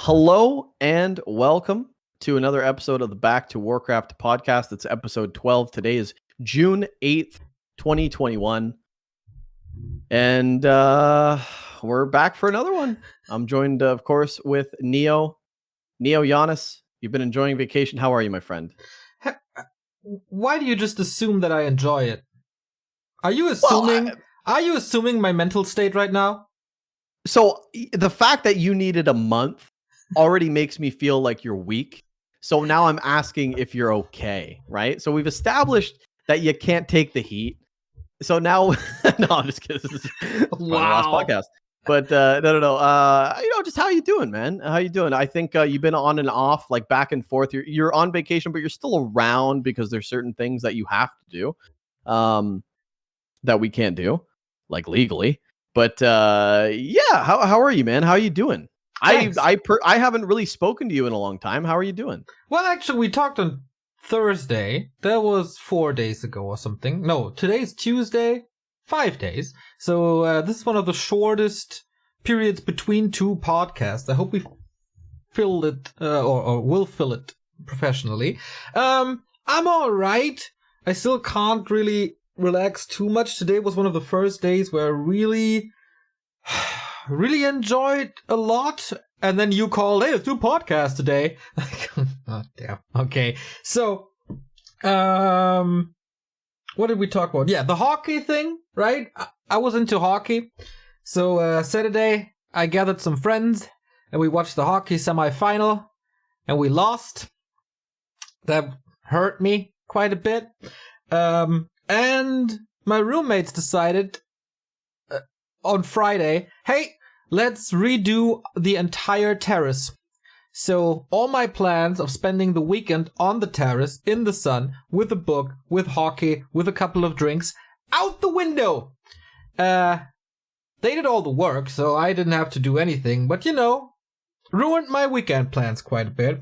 Hello and welcome to another episode of the Back2Warcraft podcast. It's episode 12. Today is June 8th, 2021. And we're back for another one. I'm joined, of course, with Neo. Neo Giannis, you've been enjoying vacation. How are you, my friend? Why do you just assume that I enjoy it? Are you assuming Are you assuming my mental state right now? So the fact that you needed a month already makes me feel like you're weak. So now I'm asking if you're okay, right? So we've established that you can't take the heat. So now, no, I'm just kidding. This is my last podcast. But no. Just how you doing, man? How you doing? I think you've been on and off, like back and forth. You're on vacation, but you're still around because there's certain things that you have to do that we can't do, like legally. But yeah, how are you, man? How are you doing? I haven't really spoken to you in a long time. How are you doing? Well, actually, we talked on Thursday. That was 4 days ago or something. No, today's Tuesday. 5 days. So this is one of the shortest periods between two podcasts. I hope we fill it or will fill it professionally. I'm all right. I still can't really relax too much. Today was one of the first days where I really enjoyed a lot. And then you called, hey, let's do a podcast today. Oh, damn. Okay. So, what did we talk about? Yeah, the hockey thing, right? I was into hockey. So, Saturday, I gathered some friends and we watched the hockey semifinal and we lost. That hurt me quite a bit. And my roommates decided on Friday, hey, let's redo the entire terrace. So all my plans of spending the weekend on the terrace, in the sun, with a book, with hockey, with a couple of drinks, out the window. They did all the work, so I didn't have to do anything, but ruined my weekend plans quite a bit.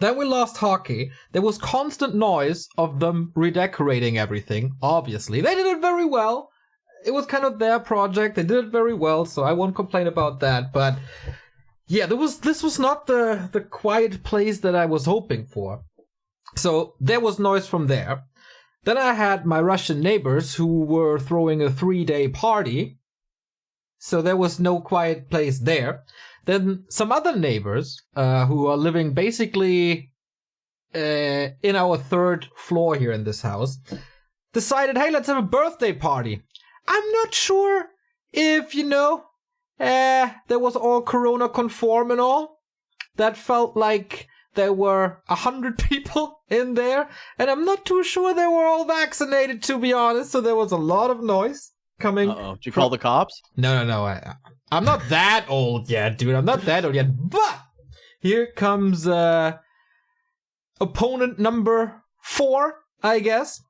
Then we lost hockey. There was constant noise of them redecorating everything, obviously. They did it very well. It was kind of their project. They did it very well, so I won't complain about that. But yeah, this was not the quiet place that I was hoping for. So there was noise from there. Then I had my Russian neighbors who were throwing a 3-day party. So there was no quiet place there. Then some other neighbors who are living basically in our third floor here in this house decided, hey, let's have a birthday party. I'm not sure if, there was all corona conform and all. That felt like there were 100 people in there. And I'm not too sure they were all vaccinated, to be honest. So there was a lot of noise coming. Uh-oh. Did you call the cops? No. I'm not that old yet, dude. I'm not that old yet. But here comes opponent number 4, I guess.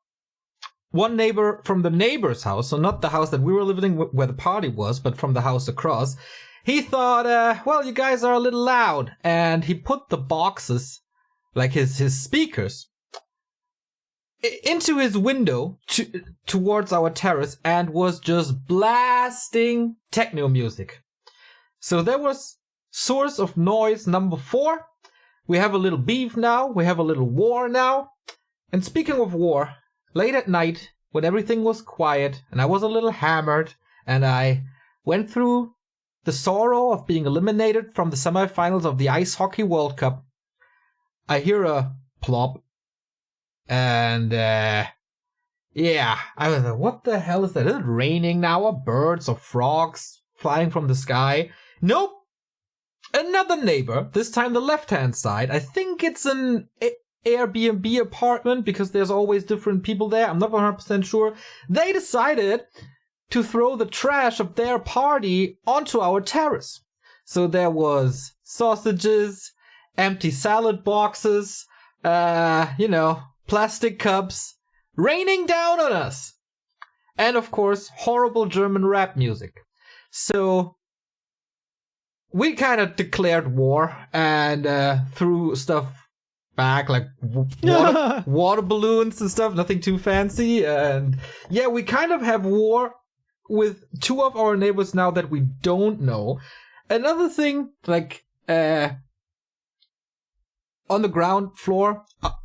One neighbor from the neighbor's house, so not the house that we were living in where the party was, but from the house across. He thought, well, you guys are a little loud. And he put the boxes, like his speakers, into his window towards our terrace and was just blasting techno music. So there was source of noise number 4. We have a little beef now. We have a little war now. And speaking of war, late at night, when everything was quiet and I was a little hammered and I went through the sorrow of being eliminated from the semifinals of the Ice Hockey World Cup, I hear a plop. And, yeah, I was like, what the hell is that? Is it raining now? Are birds or frogs flying from the sky? Nope. Another neighbor, this time the left-hand side. I think it's an Airbnb apartment because there's always different people there. I'm not 100% sure. They decided to throw the trash of their party onto our terrace. So there was sausages, empty salad boxes, plastic cups raining down on us. And of course, horrible German rap music. So we kind of declared war and threw stuff back, like water balloons and stuff, nothing too fancy. And yeah, we kind of have war with 2 of our neighbors now that we don't know. Another thing, like, On the ground floor,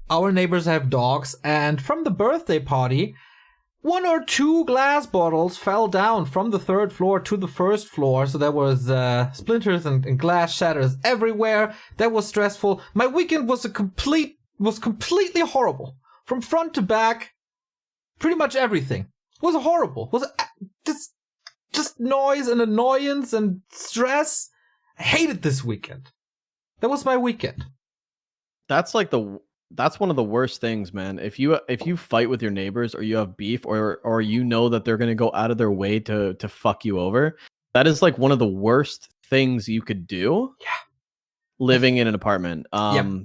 our neighbors have dogs, and from the birthday party, 1 or 2 glass bottles fell down from the 3rd floor to the 1st floor, so there was splinters and glass shatters everywhere. That was stressful. My weekend was completely horrible. From front to back, pretty much everything was horrible. Was just noise and annoyance and stress. I hated this weekend. That was my weekend. That's one of the worst things, man. If you fight with your neighbors, or you have beef, or you know that they're gonna go out of their way to fuck you over, that is like one of the worst things you could do. Yeah. Living in an apartment.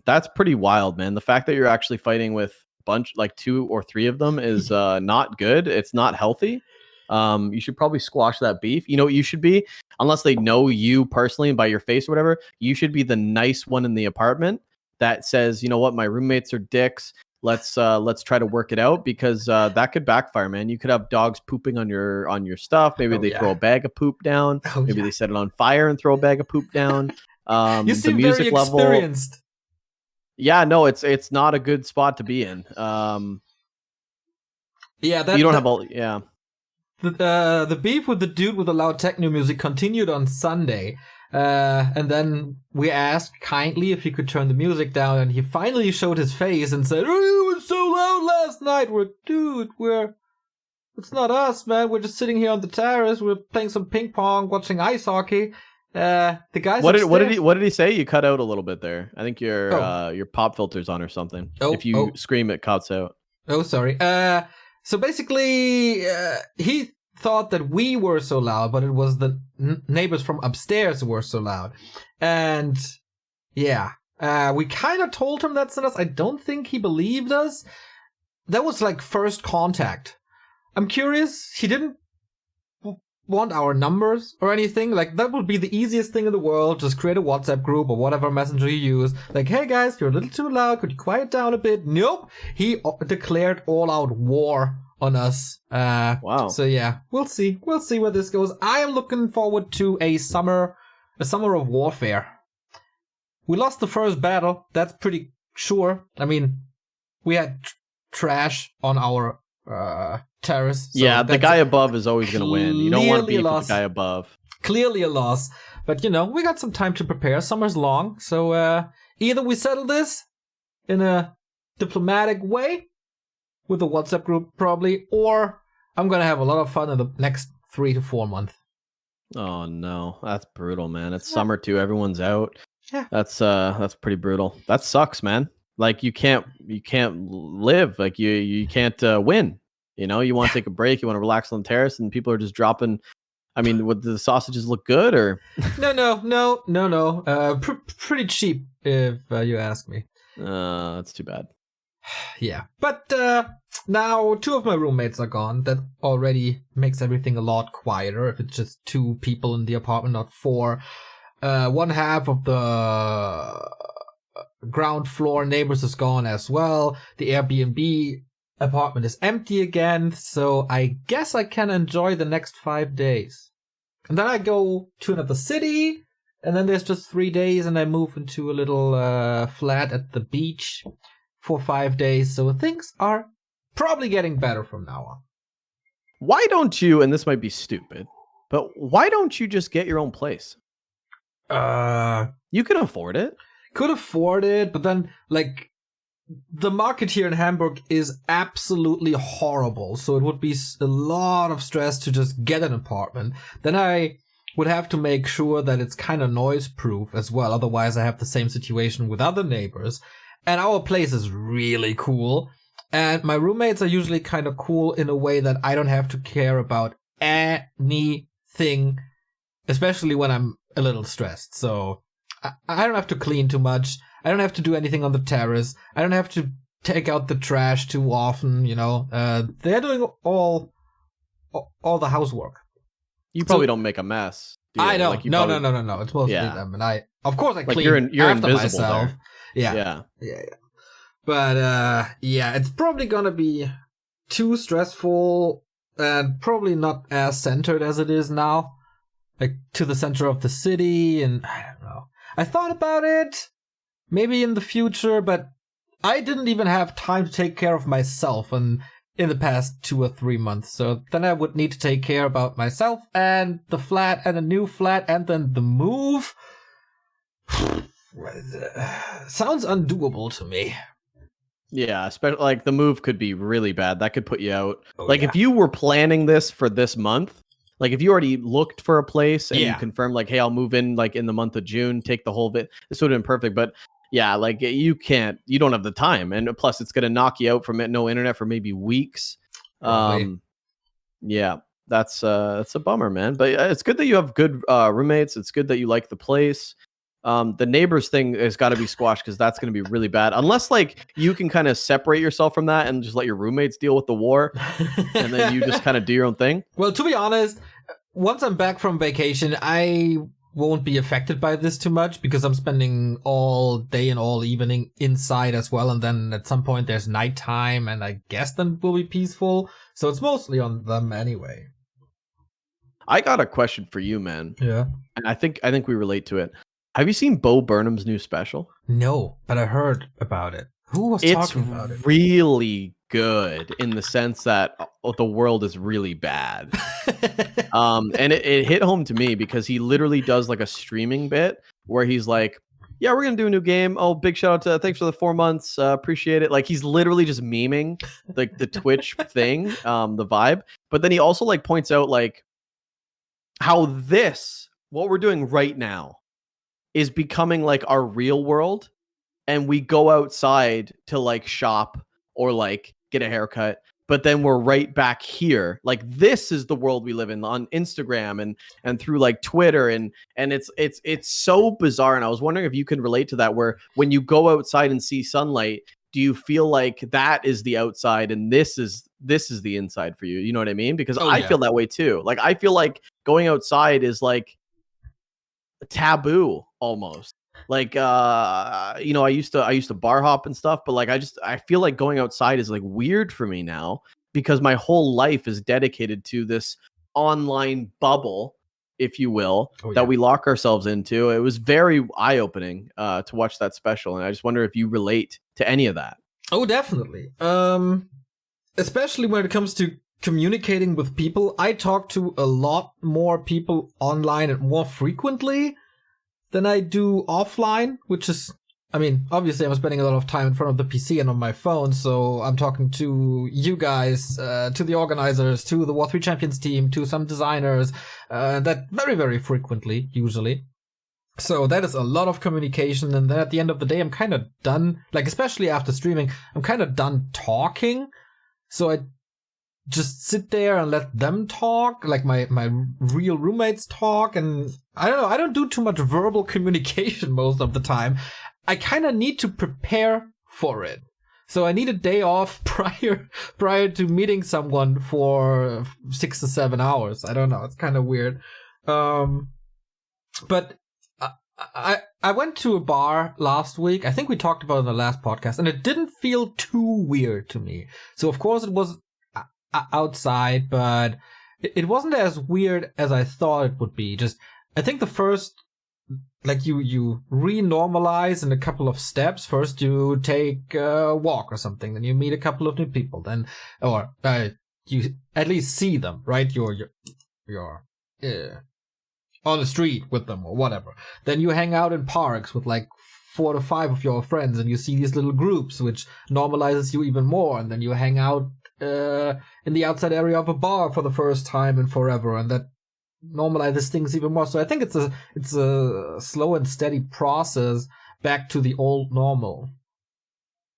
That's pretty wild, man. The fact that you're actually fighting with bunch, like 2 or 3 of them, is not good. It's not healthy. You should probably squash that beef. You know what you should be? Unless they know you personally by your face or whatever, you should be the nice one in the apartment that says, you know what, my roommates are dicks. Let's try to work it out, because that could backfire, man. You could have dogs pooping on your stuff. Maybe they throw a bag of poop down. Maybe they set it on fire and throw a bag of poop down. You seem very experienced. Yeah, no, it's not a good spot to be in. You don't have all. Yeah. The beef with the dude with the loud techno music continued on Sunday. And then we asked kindly if he could turn the music down, and he finally showed his face and said, "Oh, it was so loud last night." It's not us, man. We're just sitting here on the terrace. We're playing some ping pong, watching ice hockey. The guys. What did he say? You cut out a little bit there. I think your pop filter's on or something. If you scream, it cuts out. Oh, sorry. So basically, he thought that we were so loud, but it was the neighbors from upstairs who were so loud. And yeah, we kind of told him that's not us. I don't think he believed us. That was like first contact. I'm curious, he didn't want our numbers or anything. Like, that would be the easiest thing in the world. Just create a WhatsApp group or whatever messenger you use. Like, hey guys, you're a little too loud. Could you quiet down a bit? Nope. He declared all out war on us. Wow. So yeah, we'll see. We'll see where this goes. I am looking forward to a summer of warfare. We lost the first battle. That's pretty sure. I mean, we had trash on our terrace. So yeah, the guy above is always going to win. You don't want to beef with the guy above. Clearly a loss. But, we got some time to prepare. Summer's long. So either we settle this in a diplomatic way with a WhatsApp group, probably, or I'm going to have a lot of fun in the next 3 to 4 months. Oh, no. That's brutal, man. It's summer, too. Everyone's out. Yeah. That's pretty brutal. That sucks, man. Like, you can't live. Like, you can't win. You want to take a break. You want to relax on the terrace, and people are just dropping. I mean, would the sausages look good, or? No. Pretty cheap, if you ask me. That's too bad. Yeah, but now 2 of my roommates are gone. That already makes everything a lot quieter. If it's just 2 people in the apartment, not 4. One half of the ground floor neighbors is gone as well. The Airbnb apartment is empty again, so I guess I can enjoy the next 5 days. And then I go to another city, and then there's just 3 days, and I move into a little flat at the beach for 5 days. So things are probably getting better from now on. Why don't you, and this might be stupid, but why don't you just get your own place? You can afford it. Could afford it, but then, like, the market here in Hamburg is absolutely horrible. So it would be a lot of stress to just get an apartment. Then I would have to make sure that it's kind of noise proof as well. Otherwise, I have the same situation with other neighbors. And our place is really cool. And my roommates are usually kind of cool in a way that I don't have to care about anything, especially when I'm a little stressed. So I don't have to clean too much. I don't have to do anything on the terrace. I don't have to take out the trash too often, They're doing all the housework. You probably don't make a mess. I don't. Like no. It's mostly them. And of course I clean you're after invisible myself. There. Yeah. But it's probably gonna be too stressful and probably not as centered as it is now. Like to the center of the city, and I don't know. I thought about it, maybe in the future, but I didn't even have time to take care of myself in the past 2 or 3 months. So then I would need to take care about myself and the flat and a new flat and then the move. Sounds undoable to me. Yeah, especially like the move could be really bad. That could put you out. If you were planning this for this month, like if you already looked for a place and you confirmed like, hey, I'll move in like in the month of June, take the whole bit, this would have been perfect. But yeah, like you don't have the time. And plus it's going to knock you out from it. No internet for maybe weeks. Yeah, that's a bummer, man. But it's good that you have good roommates. It's good that you like the place. The neighbors thing has got to be squashed because that's going to be really bad. Unless like you can kind of separate yourself from that and just let your roommates deal with the war, and then you just kind of do your own thing. Well, to be honest, once I'm back from vacation, I won't be affected by this too much because I'm spending all day and all evening inside as well. And then at some point there's nighttime, and I guess then we'll be peaceful. So it's mostly on them anyway. I got a question for you, man. Yeah, and I think we relate to it. Have you seen Bo Burnham's new special? No, but I heard about it. Who was talking about it? It's really good in the sense that the world is really bad. And it hit home to me because he literally does like a streaming bit where he's like, yeah, we're going to do a new game. Oh, big shout out to thanks for the 4 months. Appreciate it. Like he's literally just memeing like the Twitch thing, the vibe. But then he also like points out like how what we're doing right now is becoming like our real world, and we go outside to like shop or like get a haircut, but then we're right back here. Like this is the world we live in on Instagram and through like Twitter and it's so bizarre. And I was wondering if you can relate to that, where when you go outside and see sunlight, do you feel like that is the outside and this is the inside for you? You know what I mean? Because I feel that way too. Like I feel like going outside is like taboo almost. Like I used to bar hop and stuff, but like I feel like going outside is like weird for me now because my whole life is dedicated to this online bubble, if you will, that we lock ourselves into. It was very eye-opening to watch that special, and I just wonder if you relate to any of that. Oh, definitely. Especially when it comes to communicating with people. I talk to a lot more people online and more frequently than I do offline, which is, I mean, obviously I'm spending a lot of time in front of the PC and on my phone, so I'm talking to you guys, to the organizers, to the War 3 Champions team, to some designers, that very, very frequently, usually. So that is a lot of communication, and then at the end of the day, I'm kind of done, like especially after streaming, I'm kind of done talking, so I just sit there and let them talk, like my real roommates talk, and I don't know, I don't do too much verbal communication most of the time. I kind of need to prepare for it. So I need a day off prior to meeting someone for 6 to 7 hours. I don't know, it's kind of weird. But I went to a bar last week. I think we talked about it in the last podcast, and it didn't feel too weird to me. So of course it was outside, but it wasn't as weird as I thought it would be. Just, I think the first, like you re-normalize in a couple of steps. First you take a walk or something, then you meet a couple of new people, then, or you at least see them, right? You're on the street with them or whatever. Then you hang out in parks with like 4 to 5 of your friends, and you see these little groups, which normalizes you even more. And then you hang out in the outside area of a bar for the first time in forever, and that normalizes things even more. So I think it's a slow and steady process back to the old normal.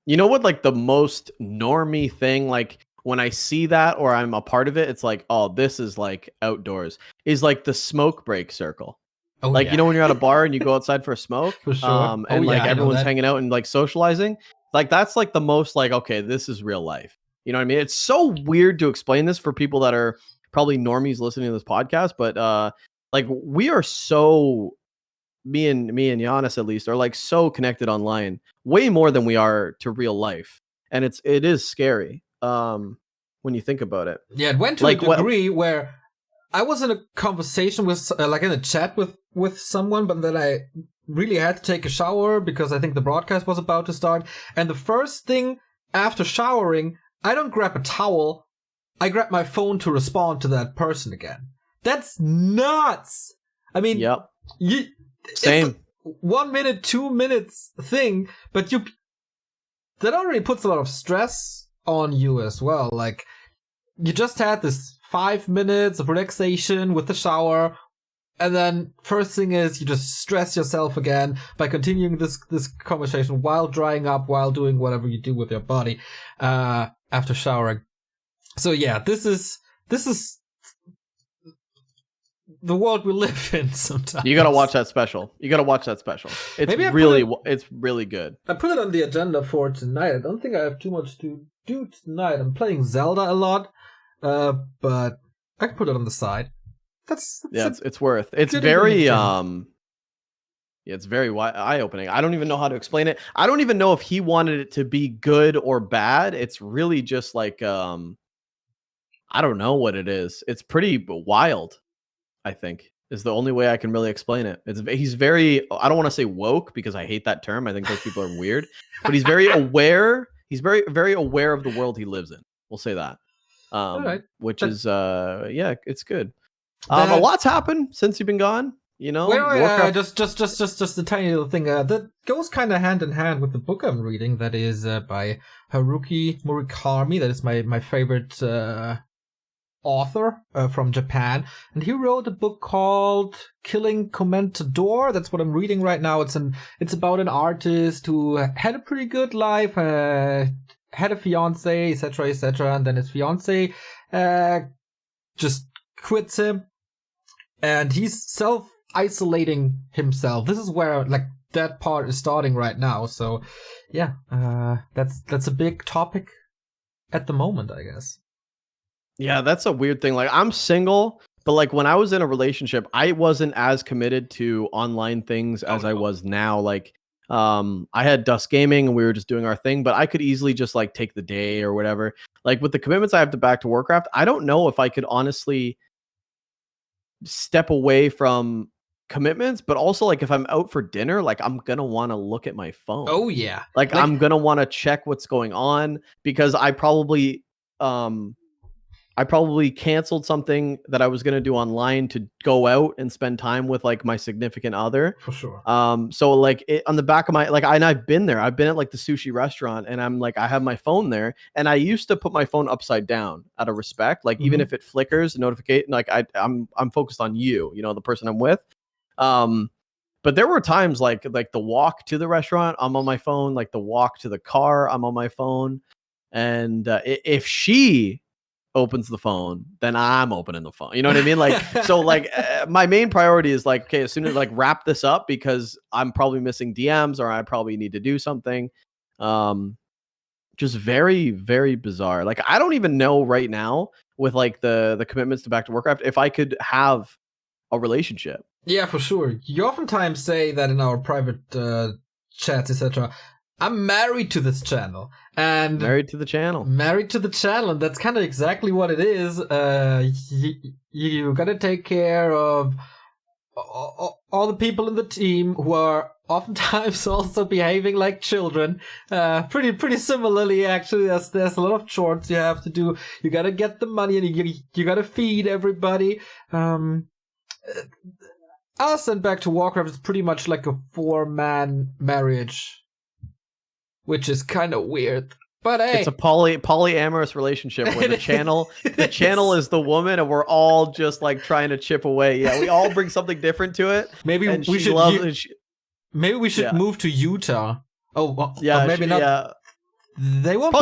You know what, like the most normie thing, like when I see that or I'm a part of it, it's like, oh, this is like outdoors, is like the smoke break circle. Oh, like, you know, when you're at a bar and you go outside for a smoke, for sure. And like everyone's hanging out and like socializing, like that's like the most like, okay, this is real life. You know what I mean? It's so weird to explain this for people that are probably normies listening to this podcast, but like we are so, me and Giannis at least are like so connected online, way more than we are to real life, and it is scary when you think about it. Yeah, it went to like, a degree where I was in a conversation with like in a chat with someone, but then I really had to take a shower because I think the broadcast was about to start. And the first thing after showering, I don't grab a towel. I grab my phone to respond to that person again. That's nuts. I mean, Yep. Same. It's a 1 minute, 2 minutes thing, but that already puts a lot of stress on you as well. Like, you just had this 5 minutes of relaxation with the shower, and then first thing is you just stress yourself again by continuing this conversation while drying up, while doing whatever you do with your body after showering. So yeah, this is the world we live in sometimes. You gotta watch that special. It's really good. I put it on the agenda for tonight. I don't think I have too much to do tonight. I'm playing Zelda a lot, but I can put it on the side. It's worth. It's very it's very eye-opening. I don't even know how to explain it. I don't even know if he wanted it to be good or bad. It's really just like I don't know what it is. It's pretty wild, I think, is the only way I can really explain it. He's very, I don't want to say woke because I hate that term. I think those people are weird, but he's very aware. He's very, very aware of the world he lives in. We'll say that. Right. Which is, it's good. A lot's happened since you've been gone. You know, just a tiny little thing that goes kind of hand in hand with the book I'm reading. That is by Haruki Murakami. That is my favorite author from Japan, and he wrote a book called Killing Commentador. That's what I'm reading right now. It's about an artist who had a pretty good life, had a fiance, etc., and then his fiance just quits him, and he's self-isolating himself. This is where like that part is starting right now. So yeah, that's a big topic at the moment, I guess. Yeah, that's a weird thing. Like, I'm single, but like when I was in a relationship, I wasn't as committed to online things as I was now. Like, I had Dust Gaming and we were just doing our thing, but I could easily just like take the day or whatever. Like with the commitments I have to Back to Warcraft, I don't know if I could honestly step away from commitments, but also like if I'm out for dinner, like I'm gonna want to look at my phone. Oh yeah, like I'm gonna want to check what's going on because I probably canceled something that I was going to do online to go out and spend time with like my significant other. For sure. So like on the back of my, like, and I've been there, I've been at like the sushi restaurant and I'm like, I have my phone there and I used to put my phone upside down out of respect. Like even if it flickers notification, like I'm focused on you, the person I'm with. But there were times like the walk to the restaurant, I'm on my phone, like the walk to the car, I'm on my phone. And if she opens the phone, then I'm opening the phone. You know what I mean? Like, so like my main priority is like, okay, as soon as like wrap this up because I'm probably missing DMs or I probably need to do something. Just very, very bizarre. Like, I don't even know right now with like the commitments to Back to Warcraft if I could have a relationship. Yeah, for sure. You oftentimes say that in our private chats, etc. I'm married to this channel. And married to the channel, and that's kind of exactly what it is. You gotta take care of all the people in the team who are oftentimes also behaving like children. Pretty similarly, actually. There's a lot of chores you have to do. You gotta get the money, and you gotta feed everybody. Us and Back to Warcraft is pretty much like a 4-man marriage, which is kind of weird. But hey, it's a polyamorous relationship where the channel is the woman and we're all just like trying to chip away. Yeah, we all bring something different to it. Maybe we should move to Utah. Oh, well, yeah, maybe not. Yeah. They won't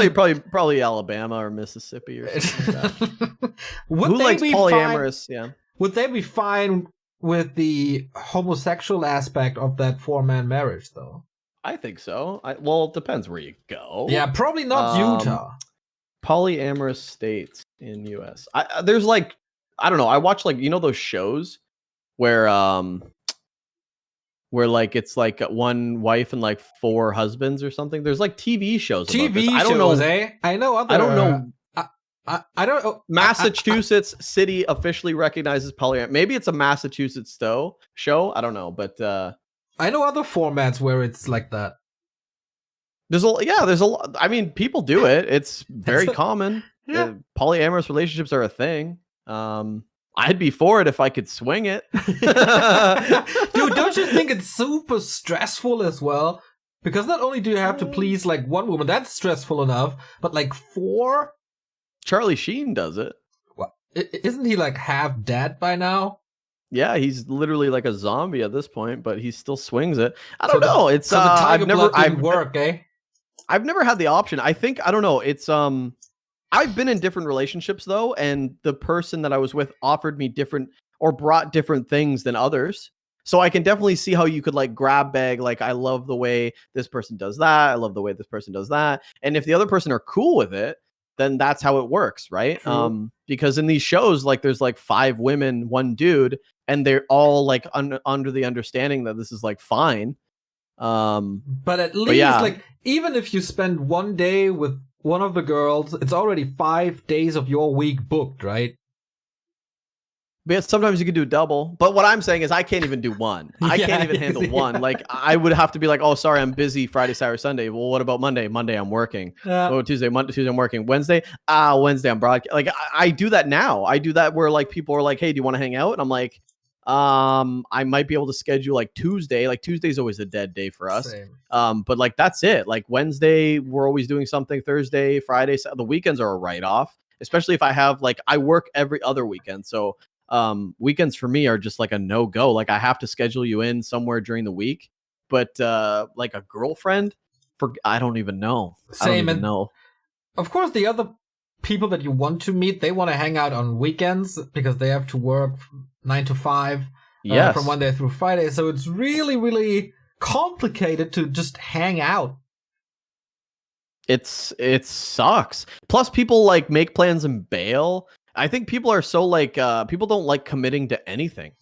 probably Alabama or Mississippi or something like that. Who likes polyamorous? Yeah. Would they be fine with the homosexual aspect of that 4-man marriage, though? I think so. Well, it depends where you go. Yeah, probably not Utah. Polyamorous states in U.S. There's like, I don't know. I watch like, those shows where like it's like one wife and like 4 husbands or something. There's like TV shows. I don't know. I know other. I don't know. I don't know. Massachusetts city officially recognizes polyamory. Maybe it's a Massachusetts show. I don't know, but I know other formats where it's like that. There's a lot. I mean, people do it. It's very common. Yeah. Polyamorous relationships are a thing. I'd be for it if I could swing it. Dude, don't you think it's super stressful as well? Because not only do you have to please like one woman, that's stressful enough, but like 4? Charlie Sheen does it. What? Isn't he like half dead by now? Yeah, he's literally like a zombie at this point, but he still swings it. I don't know. It's so the tiger blood didn't work, eh? I've never had the option. I think I don't know. It's I've been in different relationships though, and the person that I was with offered me different or brought different things than others. So I can definitely see how you could like grab bag. Like, I love the way this person does that. I love the way this person does that. And if the other person are cool with it, then that's how it works, right? True. Because in these shows, like there's like 5 women, 1 dude, and they're all like under the understanding that this is like fine. But at least like even if you spend one day with one of the girls, it's already 5 days of your week booked, right? But sometimes you can do double. But what I'm saying is I can't even do one. I can't even handle one. Like, I would have to be like, oh, sorry, I'm busy Friday, Saturday, Sunday. Well, what about Monday? Monday, I'm working. Oh, Tuesday, I'm working. Wednesday, Wednesday, I'm broadcasting. Like, I do that now. I do that where like people are like, hey, do you want to hang out? And I'm like, I might be able to schedule like Tuesday. Like, Tuesday's always a dead day for us. Same. But like, that's it. Like, Wednesday, we're always doing something. Thursday, Friday, the weekends are a write-off. Especially if I have like, I work every other weekend. So weekends for me are just like a no-go. Like, I have to schedule you in somewhere during the week. But like a girlfriend, I don't even know. Same. I don't even know. Of course, the other people that you want to meet, they want to hang out on weekends because they have to work 9 to 5 from Monday through Friday. So it's really, really complicated to just hang out. It sucks. Plus, people like make plans and bail. I think people are so like people don't like committing to anything,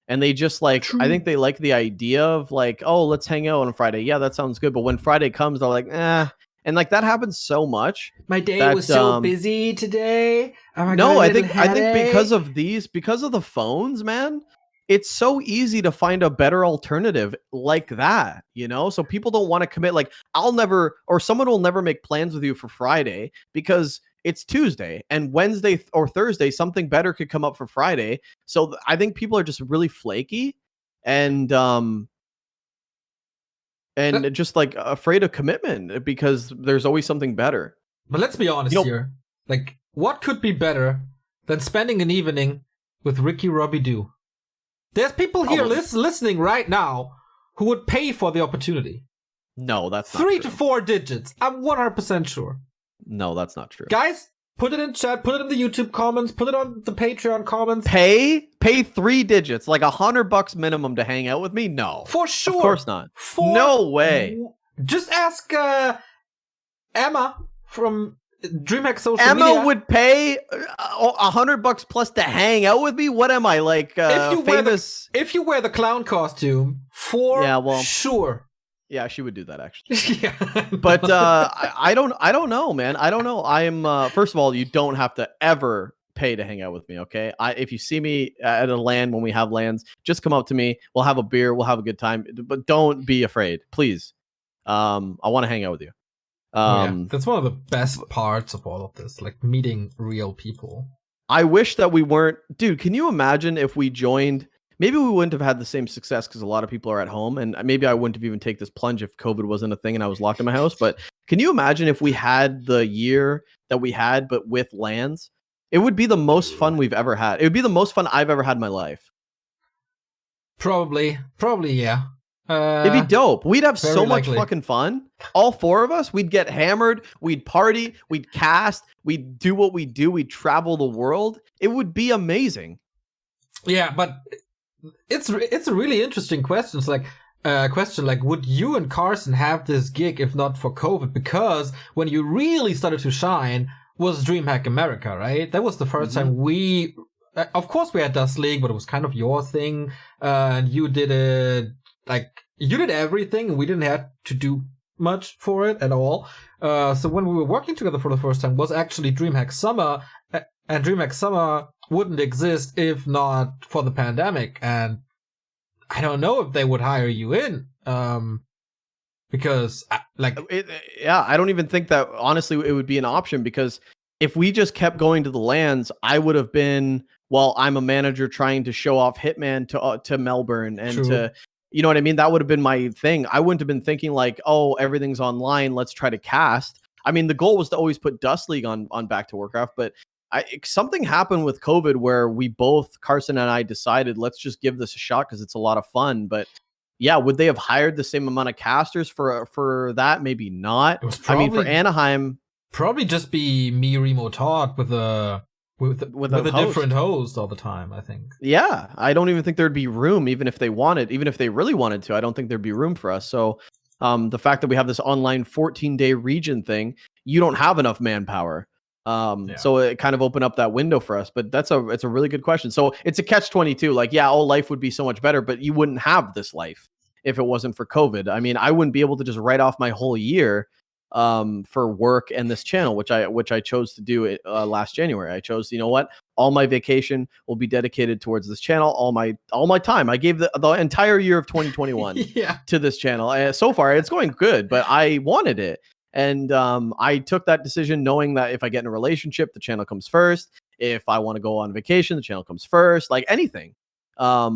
and they just like True. I think they like the idea of like, oh, let's hang out on Friday. Yeah, that sounds good. But when Friday comes, they're like, and like that happens so much. My day was so busy today. No, I think because of the phones, man, it's so easy to find a better alternative like that, you know? So people don't want to commit. Like, someone will never make plans with you for Friday because it's Tuesday, and Wednesday or Thursday, something better could come up for Friday. So I think people are just really flaky and just like afraid of commitment because there's always something better. But let's be honest here. Like, what could be better than spending an evening with Ricky Robidoux? There's people here listening right now who would pay for the opportunity. No, that's not 3 true. to 4 digits. I'm 100% sure. No, that's not true. Guys, put it in chat, put it in the YouTube comments, put it on the Patreon comments. Pay 3 digits, like $100 minimum to hang out with me? No. For sure. Of course not. No way. Just ask Emma from DreamHack Social Media. Emma would pay $100 plus to hang out with me? What am I, like famous? If you wear the clown costume, sure. Yeah, she would do that actually. Yeah. But I don't know, man. I don't know. I'm first of all, you don't have to ever pay to hang out with me, okay? If you see me at a LAN when we have LANs, just come up to me. We'll have a beer. We'll have a good time. But don't be afraid, please. I want to hang out with you. That's one of the best parts of all of this, like meeting real people. I wish that we weren't, dude. Can you imagine if we joined? Maybe we wouldn't have had the same success because a lot of people are at home, and maybe I wouldn't have even taken this plunge if COVID wasn't a thing and I was locked in my house. But can you imagine if we had the year that we had, but with LANs? It would be the most fun we've ever had. It would be the most fun I've ever had in my life. Probably, yeah. It'd be dope. We'd have so much likely. fucking fun. All 4 of us, we'd get hammered, we'd party, we'd cast, we'd do what we do, we'd travel the world. It would be amazing. Yeah, but it's a really interesting question. It's like would you and Carson have this gig if not for COVID? Because when you really started to shine was DreamHack America, right? That was the first time we, of course we had Dust League, but it was kind of your thing, and you did it. Like, you did everything, and we didn't have to do much for it at all. So when we were working together for the first time was actually DreamHack Summer, and DreamHack Summer wouldn't exist if not for the pandemic. And I don't know if they would hire you in. Because I don't even think that honestly it would be an option, because if we just kept going to the LANs, I would have been, well, I'm a manager trying to show off Hitman to Melbourne and to, you know what I mean? That would have been my thing. I wouldn't have been thinking like, oh, everything's online, let's try to cast. I mean, the goal was to always put Dust League on Back to Warcraft, but something happened with COVID where we both, Carson and I, decided let's just give this a shot because it's a lot of fun. But yeah, would they have hired the same amount of casters for that? Maybe not. I mean, for Anaheim, probably just be me, Remo, Todd with a different host all the time, I think. Yeah, I don't even think there'd be room, even if they really wanted to. I don't think there'd be room for us. So the fact that we have this online 14-day region thing, you don't have enough manpower. So it kind of opened up that window for us. But it's a really good question. So it's a catch-22. Like, yeah, life would be so much better, but you wouldn't have this life if it wasn't for COVID. I mean, I wouldn't be able to just write off my whole year for work and this channel, which I chose to do last January. I chose, you know what, all my vacation will be dedicated towards this channel. All my time. I gave the entire year of 2021 to this channel. So far, it's going good, but I wanted it. And I took that decision knowing that if I get in a relationship, the channel comes first. If I want to go on vacation, the channel comes first. Like anything. I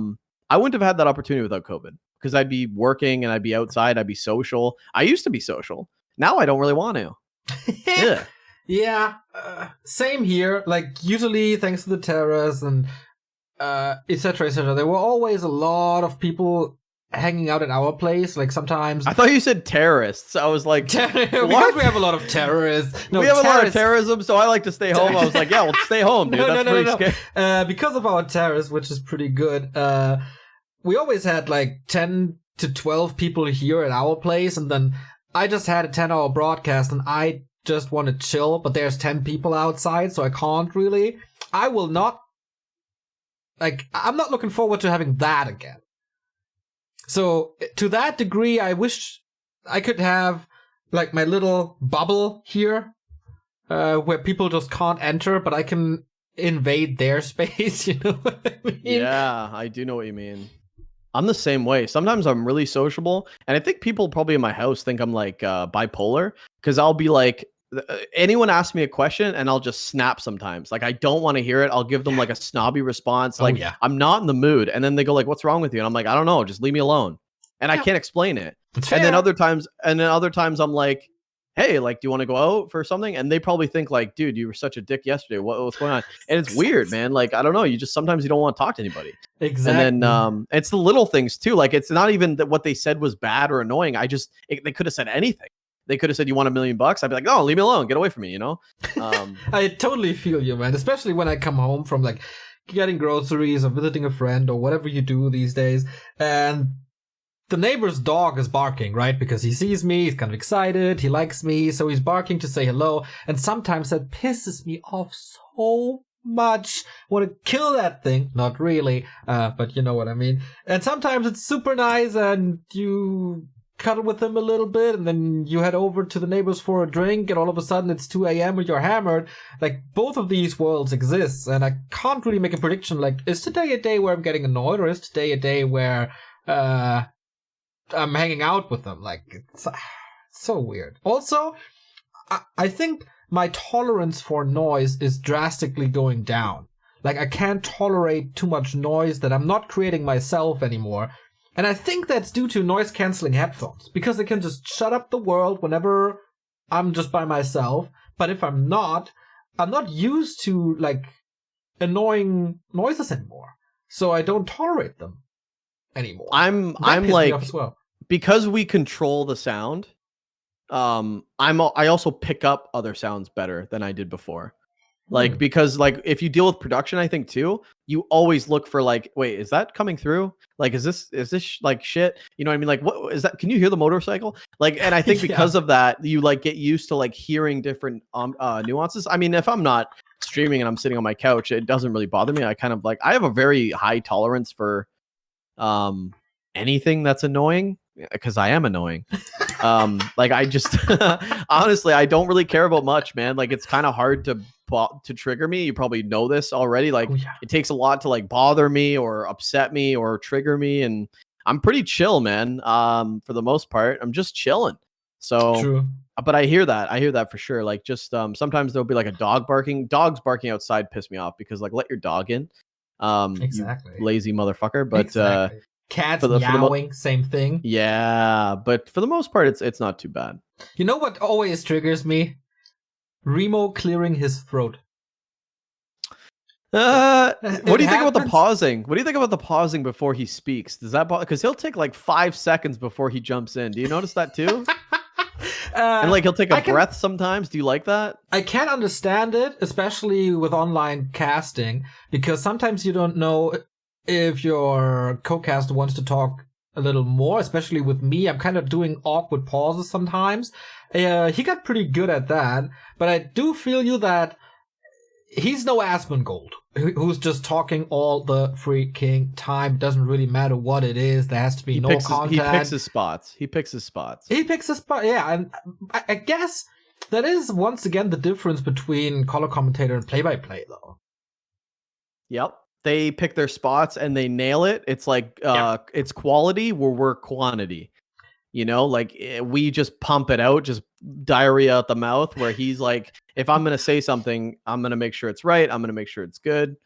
wouldn't have had that opportunity without COVID, because I'd be working and I'd be outside. I'd be social. I used to be social. Now I don't really want to. Yeah. Yeah. Same here. Like usually thanks to the terrace and etc. etc. There were always a lot of people hanging out at our place. Like sometimes I thought you said terrorists. I was like, because we have a lot of terrorists. No, we have a lot of terrorism, so I like to stay home. I was like, yeah, well, stay home, dude. That's pretty scary. Because of our terrace, which is pretty good, we always had like 10 to 12 people here at our place, and then I just had a 10-hour broadcast and I just want to chill, but there's 10 people outside, so I can't really. I'm not looking forward to having that again. So to that degree, I wish I could have like my little bubble here, where people just can't enter, but I can invade their space, you know what I mean? Yeah, I do know what you mean. I'm the same way. Sometimes I'm really sociable, and I think people probably in my house think I'm like bipolar, because I'll be like, anyone asks me a question and I'll just snap sometimes. Like I don't want to hear it. I'll give them like a snobby response, like I'm not in the mood, and then they go like, "What's wrong with you?" And I'm like, "I don't know, just leave me alone." And I can't explain it. And then other times I'm like, hey, like, do you want to go out for something? And they probably think like, dude, you were such a dick yesterday. What's going on? And it's weird, man. Like, I don't know. Sometimes you don't want to talk to anybody. Exactly. And then it's the little things too. Like, it's not even that what they said was bad or annoying. They could have said anything. They could have said, you want $1 million? I'd be like, oh, leave me alone. Get away from me, you know? I totally feel you, man. Especially when I come home from like getting groceries or visiting a friend or whatever you do these days. And the neighbor's dog is barking, right? Because he sees me, he's kind of excited, he likes me, so he's barking to say hello. And sometimes that pisses me off so much. I want to kill that thing. Not really, but you know what I mean. And sometimes it's super nice and you cuddle with him a little bit and then you head over to the neighbors for a drink and all of a sudden it's 2 a.m. and you're hammered. Like, both of these worlds exist and I can't really make a prediction. Like, is today a day where I'm getting annoyed, or is today a day where I'm hanging out with them? Like, it's so weird. Also, I think my tolerance for noise is drastically going down. Like, I can't tolerate too much noise that I'm not creating myself anymore. And I think that's due to noise-canceling headphones, because they can just shut up the world whenever I'm just by myself. But if I'm not used to, like, annoying noises anymore. So I don't tolerate them anymore. I'm like, as well. Because we control the sound, I also pick up other sounds better than I did before. Like, because like if you deal with production, I think too, you always look for like, wait, is that coming through? Like, is this like shit? You know what I mean? Like, what is that? Can you hear the motorcycle? Like, and I think because of that, you like get used to like hearing different nuances. I mean, if I'm not streaming and I'm sitting on my couch, it doesn't really bother me. I kind of like, I have a very high tolerance for anything that's annoying, because I am annoying. Like, I just honestly, I don't really care about much, man. Like, it's kind of hard to to trigger me. You probably know this already. Like, Oh, yeah. it takes a lot to like bother me or upset me or trigger me, and I'm pretty chill, man. For the most part, I'm just chilling. So, True. but I hear that for sure. Like, just sometimes there'll be like a dog barking. Dogs barking outside piss me off because like, let your dog in. Exactly. You lazy motherfucker. But exactly. Cats for the meowing, same thing. yeah, but for the most part, it's not too bad. You know what always triggers me? Remo clearing his throat. What do you think about the happens. pausing? What do you think about the pausing before he speaks? Does that bother? Because he'll take like 5 seconds before he jumps in. Do you notice that too? And like he'll take a breath sometimes. Do you like that? I can't understand it, especially with online casting, because sometimes you don't know if your co-caster wants to talk a little more, especially with me. I'm kind of doing awkward pauses sometimes. He got pretty good at that, but I do feel you that he's no Asmongold, who's just talking all the freaking time. It doesn't really matter what it is. There has to be no content. He picks his spots. He picks his spot, yeah. And I guess that is, once again, the difference between color commentator and play-by-play, though. Yep. They pick their spots and they nail it. It's like, it's quality where we're quantity. You know, like we just pump it out, just diarrhea out the mouth, where he's like, if I'm going to say something, I'm going to make sure it's right. I'm going to make sure it's good.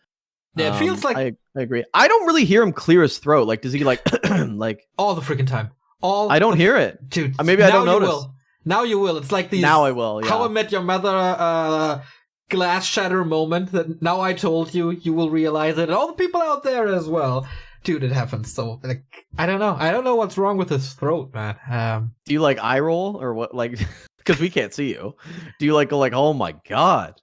Yeah, it feels like... I agree. I don't really hear him clear his throat. Like, does he like, like... all the freaking time. I don't hear it. Dude, maybe I don't notice. Will. Now you will. It's like these... Now I will, yeah. How I Met Your Mother glass shatter moment that now I told you, you will realize it. And all the people out there as well. Dude, it happens. So, like, I don't know. I don't know what's wrong with his throat, man. Do you like eye roll or what? Like, because we can't see you. Do you like go like, oh my god?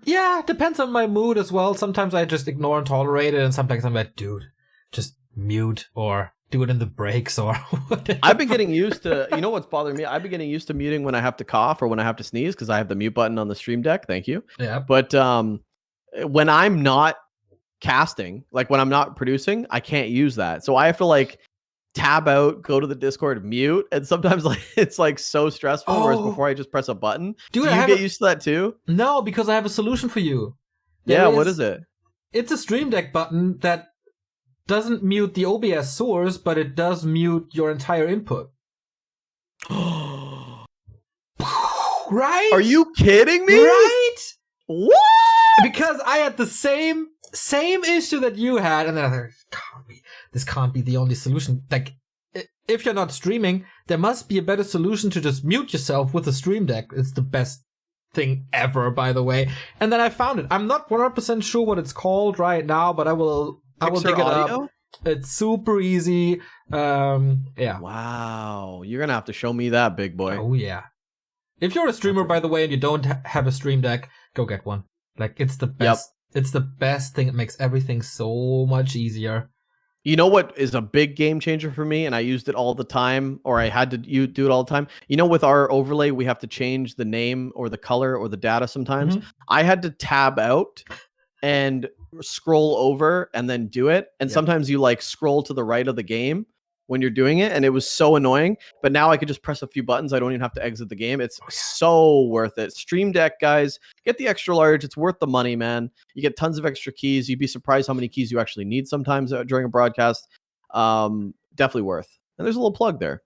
Yeah, depends on my mood as well. Sometimes I just ignore and tolerate it, and sometimes I'm like, dude, just mute or do it in the breaks or whatever. I've been getting used to, you know what's bothering me? I've been getting used to muting when I have to cough or when I have to sneeze because I have the mute button on the Stream Deck. Thank you. Yeah. But when I'm not casting, like when I'm not producing, I can't use that. So I have to like tab out, go to the Discord, mute, and sometimes like it's like so stressful. Whereas before I just press a button. Dude, do you get used to that too? No, because I have a solution for you. What is it? It's a Stream Deck button that doesn't mute the OBS source, but it does mute your entire input. Right? Are you kidding me? Right? What? Because I had the same issue that you had, and then I thought, this can't be the only solution. Like, if you're not streaming, there must be a better solution to just mute yourself with a Stream Deck. It's the best thing ever, by the way. And then I found it. I'm not 100% sure what it's called right now, but I will dig it up. It's super easy. Yeah. Wow. You're gonna have to show me that, big boy. Oh yeah. If you're a streamer, by the way, and you don't have a Stream Deck, go get one. Like, it's the best. Yep. It's the best thing. It makes everything so much easier. You know what is a big game changer for me, and I used it all the time, or I had to do it all the time? You know, with our overlay, we have to change the name or the color or the data sometimes. Mm-hmm. I had to tab out and scroll over and then do it. And sometimes you like scroll to the right of the game when you're doing it, and it was so annoying. But now I could just press a few buttons. I don't even have to exit the game. It's so worth it. Stream Deck, guys, get the extra large. It's worth the money, man. You get tons of extra keys. You'd be surprised how many keys you actually need sometimes during a broadcast. Definitely worth. And there's a little plug there.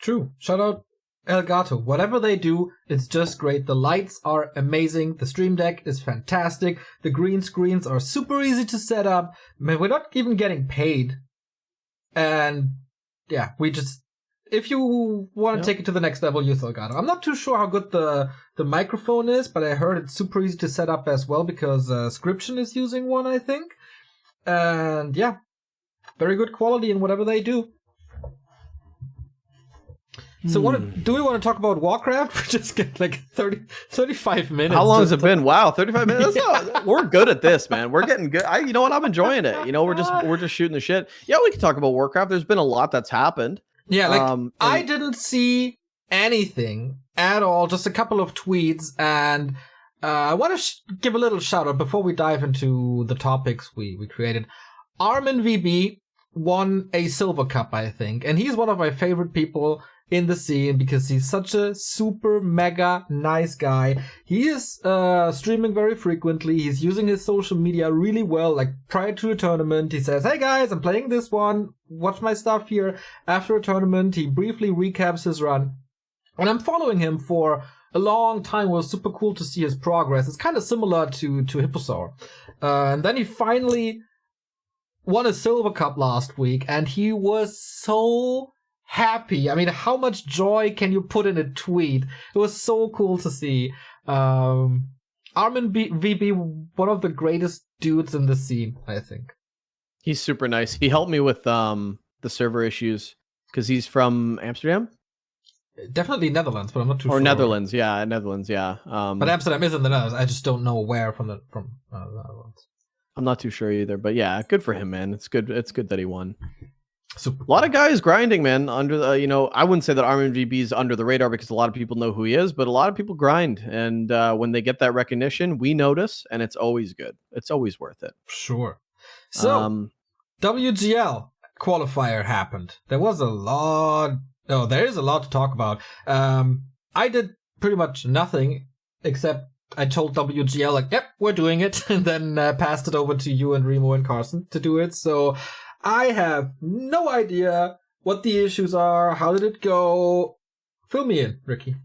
True. Shout out Elgato. Whatever they do, it's just great. The lights are amazing. The Stream Deck is fantastic. The green screens are super easy to set up. Man, we're not even getting paid. And yeah, we just, if you want to take it to the next level, use Elgato. I'm not too sure how good the microphone is, but I heard it's super easy to set up as well because Scription is using one, I think. And yeah, very good quality in whatever they do. So what do we want to talk about Warcraft? We just get like 35 minutes. How long has it been? Wow, 35 minutes. We're good at this, man. We're getting good. You know what? I'm enjoying it. You know, we're just shooting the shit. Yeah, we can talk about Warcraft. There's been a lot that's happened. Yeah, like I didn't see anything at all. Just a couple of tweets, and I want to give a little shout out before we dive into the topics we created. Armin VB won a silver cup, I think, and he's one of my favorite people in the scene because he's such a super mega nice guy. He is streaming very frequently. He's using his social media really well. Like prior to a tournament, he says, "Hey guys, I'm playing this one. Watch my stuff here." After a tournament, he briefly recaps his run. And I'm following him for a long time. It was super cool to see his progress. It's kind of similar to Hipposaur. And then he finally won a Silver Cup last week, and he was so happy. I mean, how much joy can you put in a tweet? It was so cool to see. Armin VB, one of the greatest dudes in the scene, I think. He's super nice. He helped me with the server issues because he's from Amsterdam. Definitely Netherlands, but I'm not too sure. Or Netherlands, yeah. But Amsterdam is in the Netherlands. I just don't know where from the Netherlands. I'm not too sure either, but yeah, good for him, man. It's good that he won. Super. A lot of guys grinding, man. Under the, I wouldn't say that Armin VB is under the radar because a lot of people know who he is, but a lot of people grind, and when they get that recognition, we notice, and it's always good. It's always worth it. Sure. So, WGL qualifier happened. There was a lot. Oh, there is a lot to talk about. I did pretty much nothing except I told WGL, like, yep, we're doing it, and then passed it over to you and Remo and Carson to do it. So I have no idea what the issues are. How did it go? Fill me in, Ricky.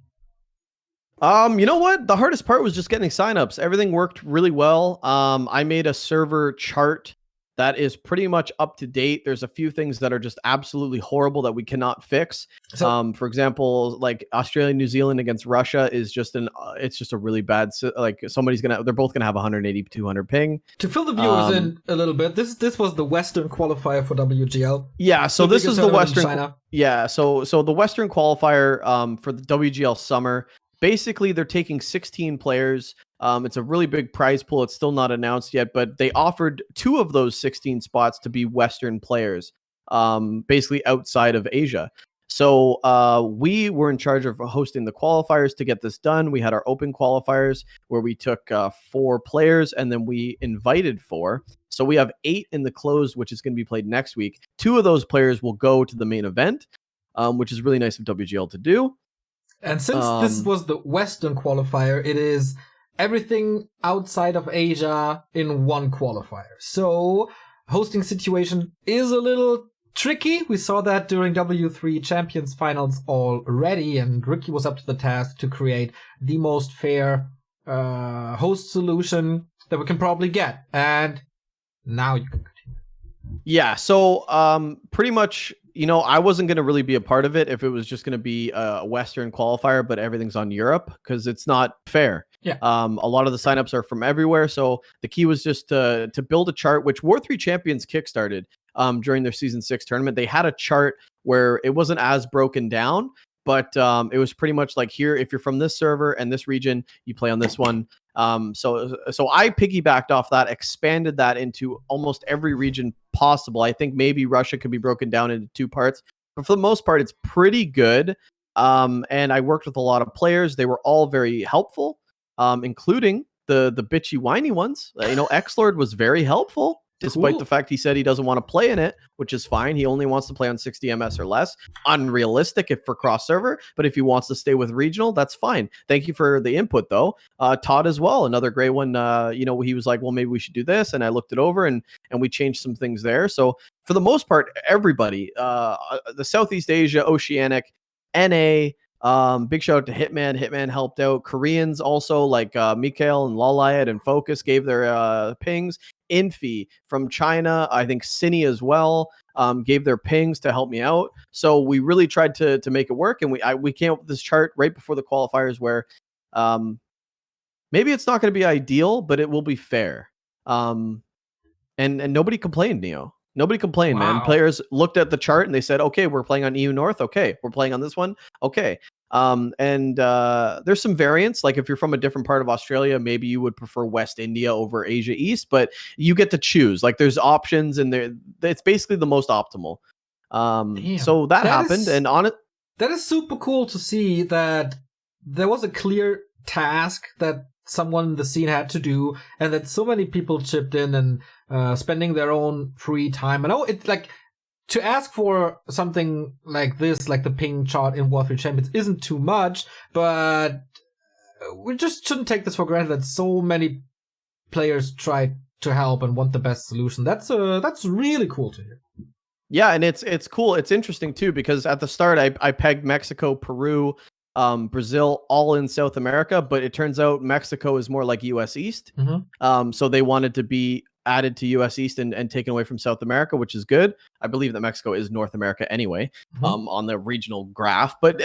You know what? The hardest part was just getting signups. Everything worked really well. I made a server chart that is pretty much up to date. There's a few things that are just absolutely horrible that we cannot fix. So, for example, like Australia, New Zealand against Russia is just it's just a really bad, like they're both gonna have 180, 200 ping. To fill the viewers in a little bit, this was the Western qualifier for WGL. Yeah, so this is the Western. Yeah, so the Western qualifier for the WGL summer. Basically, they're taking 16 players. It's a really big prize pool. It's still not announced yet, but they offered 2 of those 16 spots to be Western players, basically outside of Asia. So we were in charge of hosting the qualifiers to get this done. We had our open qualifiers where we took 4 players, and then we invited 4. So we have 8 in the closed, which is going to be played next week. 2 of those players will go to the main event, which is really nice of WGL to do. And since this was the Western qualifier, it is everything outside of Asia in one qualifier. So hosting situation is a little tricky. We saw that during W3 Champions Finals already, and Ricky was up to the task to create the most fair host solution that we can probably get. And now you can continue. Yeah, so pretty much, I wasn't going to really be a part of it if it was just going to be a Western qualifier, but everything's on Europe because it's not fair. Yeah. A lot of the signups are from everywhere. So the key was just to build a chart, which War3 Champions kickstarted during their Season 6 tournament. They had a chart where it wasn't as broken down, but it was pretty much like, here, if you're from this server and this region, you play on this one. So I piggybacked off that, expanded that into almost every region possible. I think maybe Russia could be broken down into 2 parts, but for the most part, it's pretty good. And I worked with a lot of players. They were all very helpful, including the bitchy whiny ones. Xlord was very helpful. Despite the fact he said he doesn't want to play in it, which is fine. He only wants to play on 60 MS or less. Unrealistic if for cross server, but if he wants to stay with regional, that's fine. Thank you for the input, though. Todd as well, another great one. He was like, well, maybe we should do this, and I looked it over, and we changed some things there. So for the most part, everybody, the Southeast Asia, Oceanic, NA. Big shout out to Hitman. Hitman helped out. Koreans also, like Mikhail and Lalayat and Focus gave their pings. Infi from China, I think Cine as well, gave their pings to help me out. So we really tried to make it work, and we came up with this chart right before the qualifiers where maybe it's not going to be ideal, but it will be fair. And nobody complained, Neo. Nobody complained, man. Players looked at the chart and they said, okay, we're playing on EU North. Okay, we're playing on this one. Okay. And there's some variance. Like if you're from a different part of Australia, maybe you would prefer West India over Asia East, but you get to choose. Like there's options, and it's basically the most optimal. So that happened, and on it, that is super cool to see that there was a clear task that someone in the scene had to do, and that so many people chipped in and spending their own free time. I know it's like to ask for something like this, like the ping chart in Warcraft Champions, isn't too much, but we just shouldn't take this for granted that so many players try to help and want the best solution. That's really cool to hear. Yeah, and it's cool. It's interesting too, because at the start I pegged Mexico, Peru, Brazil all in South America, but it turns out Mexico is more like US East. So they wanted to be added to US East and taken away from South America, which is good. I believe that Mexico is North America anyway, on the regional graph. But,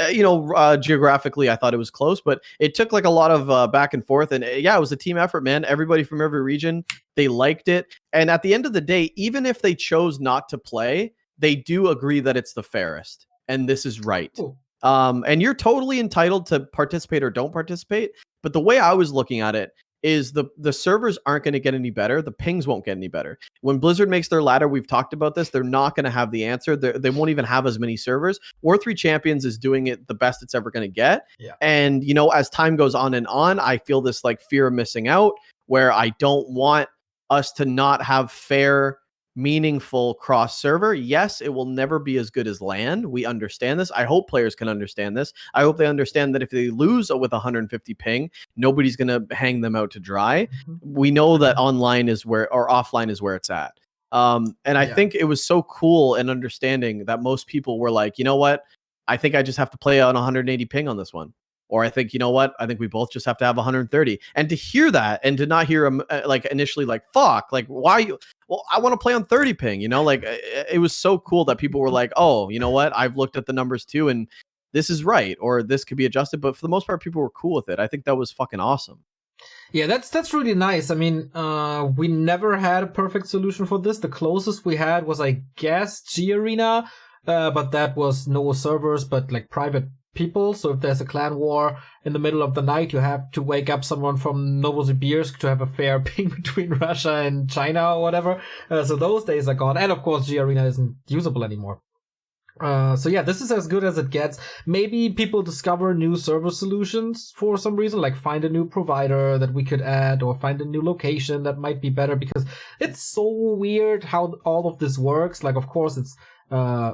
geographically, I thought it was close, but it took like a lot of back and forth. And yeah, it was a team effort, man. Everybody from every region, they liked it. And at the end of the day, even if they chose not to play, they do agree that it's the fairest. And this is right. Cool. And you're totally entitled to participate or don't participate. But the way I was looking at it is the servers aren't going to get any better. The pings won't get any better. When Blizzard makes their ladder, we've talked about this, they're not going to have the answer. They won't even have as many servers. War 3 Champions is doing it the best it's ever going to get. Yeah. And, as time goes on and on, I feel this like fear of missing out, where I don't want us to not have fair, meaningful cross server. Yes, it will never be as good as LAN. We understand this. I hope players can understand this. I hope they understand that if they lose with 150 ping, nobody's going to hang them out to dry. We know that online is where, or offline is where it's at. And I think it was so cool and understanding that most people were like, you know what? I think I just have to play on 180 ping on this one. Or I think, you know what? I think we both just have to have 130. And to hear that and to not hear them like initially like, fuck, like, why you? Well, I want to play on 30 ping, like it was so cool that people were like, oh, you know what? I've looked at the numbers too, and this is right, or this could be adjusted. But for the most part, people were cool with it. I think that was fucking awesome. Yeah, that's really nice. I mean, we never had a perfect solution for this. The closest we had was, I guess, G Arena, but that was no servers, but like private people. So if there's a clan war in the middle of the night, you have to wake up someone from Novosibirsk to have a fair ping between Russia and China or whatever. So those days are gone. And of course, G Arena isn't usable anymore. So yeah, this is as good as it gets. Maybe people discover new server solutions for some reason, like find a new provider that we could add, or find a new location that might be better, because it's so weird how all of this works. Like, of course, it's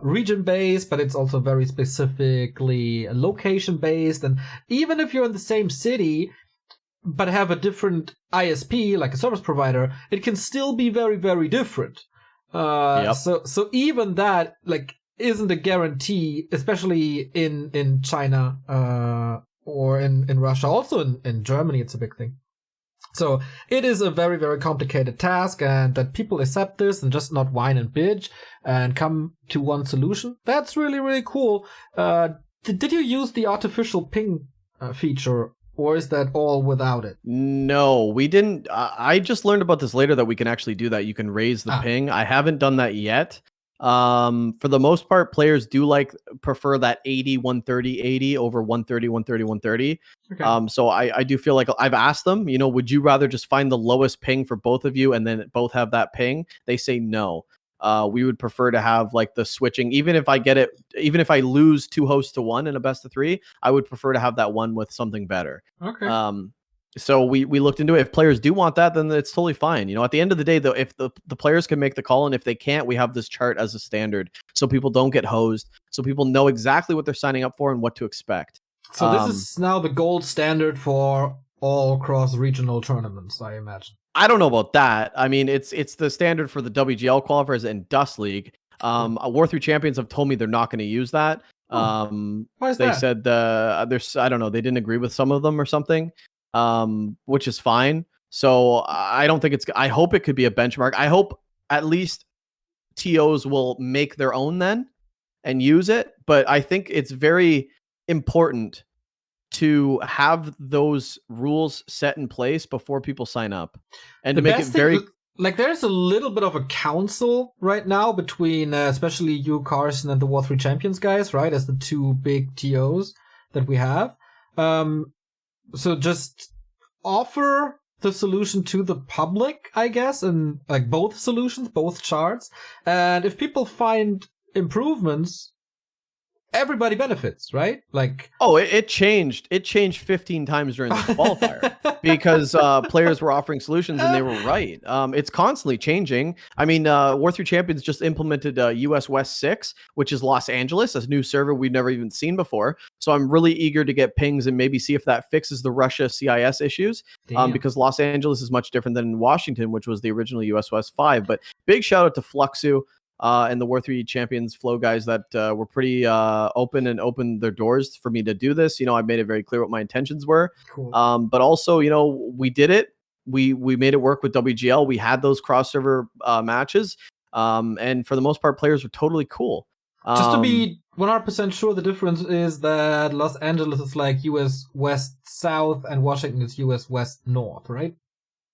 region based, but it's also very specifically location based. And even if you're in the same city but have a different ISP, like a service provider, it can still be very, very different. So even that, like, isn't a guarantee, especially in China or in Russia. Also in Germany, it's a big thing. So it is a very, very complicated task, and that people accept this and just not whine and bitch and come to one solution. That's really, really cool. Did you use the artificial ping feature, or is that all without it? No, we didn't. I just learned about this later, that we can actually do that. You can raise the ping. I haven't done that yet. For the most part, players do prefer that 80 130 80 over 130 130 130. Okay. So I do feel like I've asked them, would you rather just find the lowest ping for both of you and then both have that ping? They say no. We would prefer to have like the switching. Even if I lose 2 hosts to 1 in a best of 3, I would prefer to have that one with something better. Okay. So we looked into it. If players do want that, then it's totally fine. At the end of the day, though, if the players can make the call, and if they can't, we have this chart as a standard, so people don't get hosed, so people know exactly what they're signing up for and what to expect. So this is now the gold standard for all cross-regional tournaments, I imagine. I don't know about that. I mean, it's the standard for the WGL qualifiers and Dust League. War 3 Champions have told me they're not going to use that. Why is they that? said there's, I don't know, they didn't agree with some of them or something. Which is fine. So I don't think I hope it could be a benchmark. I hope at least TOs will make their own then and use it. But I think it's very important to have those rules set in place before people sign up, and to make it very... Like, there's a little bit of a council right now between especially you, Carson, and the War 3 Champions guys, right? As the 2 big TOs that we have. So just offer the solution to the public, I guess, and like both solutions, both charts. And if people find improvements, everybody benefits, right? Like, oh, it changed 15 times during the qualifier because players were offering solutions and they were right. It's constantly changing. I mean, War 3 Champions just implemented US West 6, which is Los Angeles, a new server we've never even seen before. So I'm really eager to get pings and maybe see if that fixes the Russia CIS issues, because Los Angeles is much different than Washington, which was the original US West 5. But big shout out to Fluxu and the War 3 Champions Flow guys that were pretty open and opened their doors for me to do this. I made it very clear what my intentions were. Cool. But also, we did it. We made it work with WGL. We had those cross server matches. And for the most part, players were totally cool. Just to be 100% sure, the difference is that Los Angeles is like US West South and Washington is US West North, right?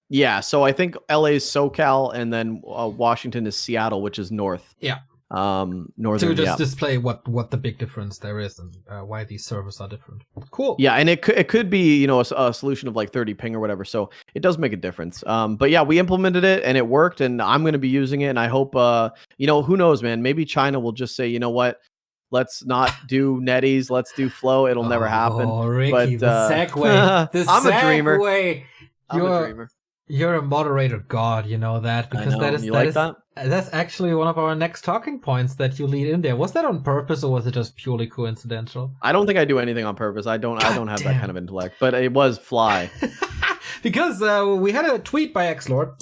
Yeah, so I think LA is SoCal, and then Washington is Seattle, which is north. Yeah. Northern. To just display what the big difference there is and why these servers are different. Cool. Yeah, and it could be a solution of like 30 ping or whatever, so it does make a difference. But yeah, we implemented it and it worked, and I'm going to be using it, and I hope who knows, man? Maybe China will just say, you know what? Let's not do netties. Let's do flow. It'll never happen. Oh, Ricky, but, the segue. I'm a dreamer. I'm a dreamer. You're a moderator god, you know that, because that's actually one of our next talking points that you lead in there. Was that on purpose or was it just purely coincidental? I don't think I do anything on purpose. I don't have that kind of intellect, but it was fly. Because we had a tweet by Xlord.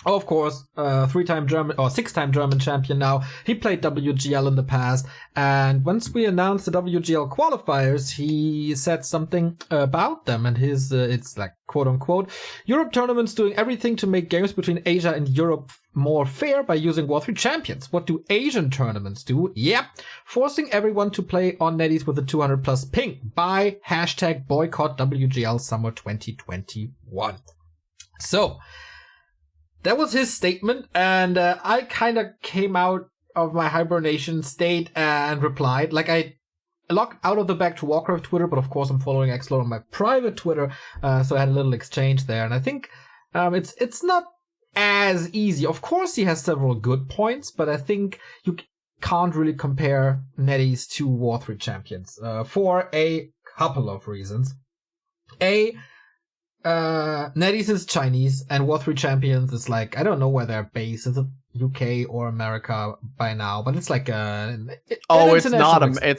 Of course, 3-time German or 6-time German champion now. He played WGL in the past, and once we announced the WGL qualifiers, he said something about them, and his it's like quote unquote, Europe tournaments doing everything to make games between Asia and Europe more fair by using War 3 champions. What do Asian tournaments do? Yep, forcing everyone to play on netties with a 200+ ping by #boycott WGL Summer 2021. So that was his statement, and I kind of came out of my hibernation state and replied. Like, I logged out of the Back2Warcraft Twitter, but of course I'm following Xlord on my private Twitter, so I had a little exchange there, and I think it's not as easy. Of course he has several good points, but I think you can't really compare netties to War 3 champions for a couple of reasons. NetEase is Chinese, and War 3 Champions is like, I don't know where they're based. Is it UK or America by now? But it's like it's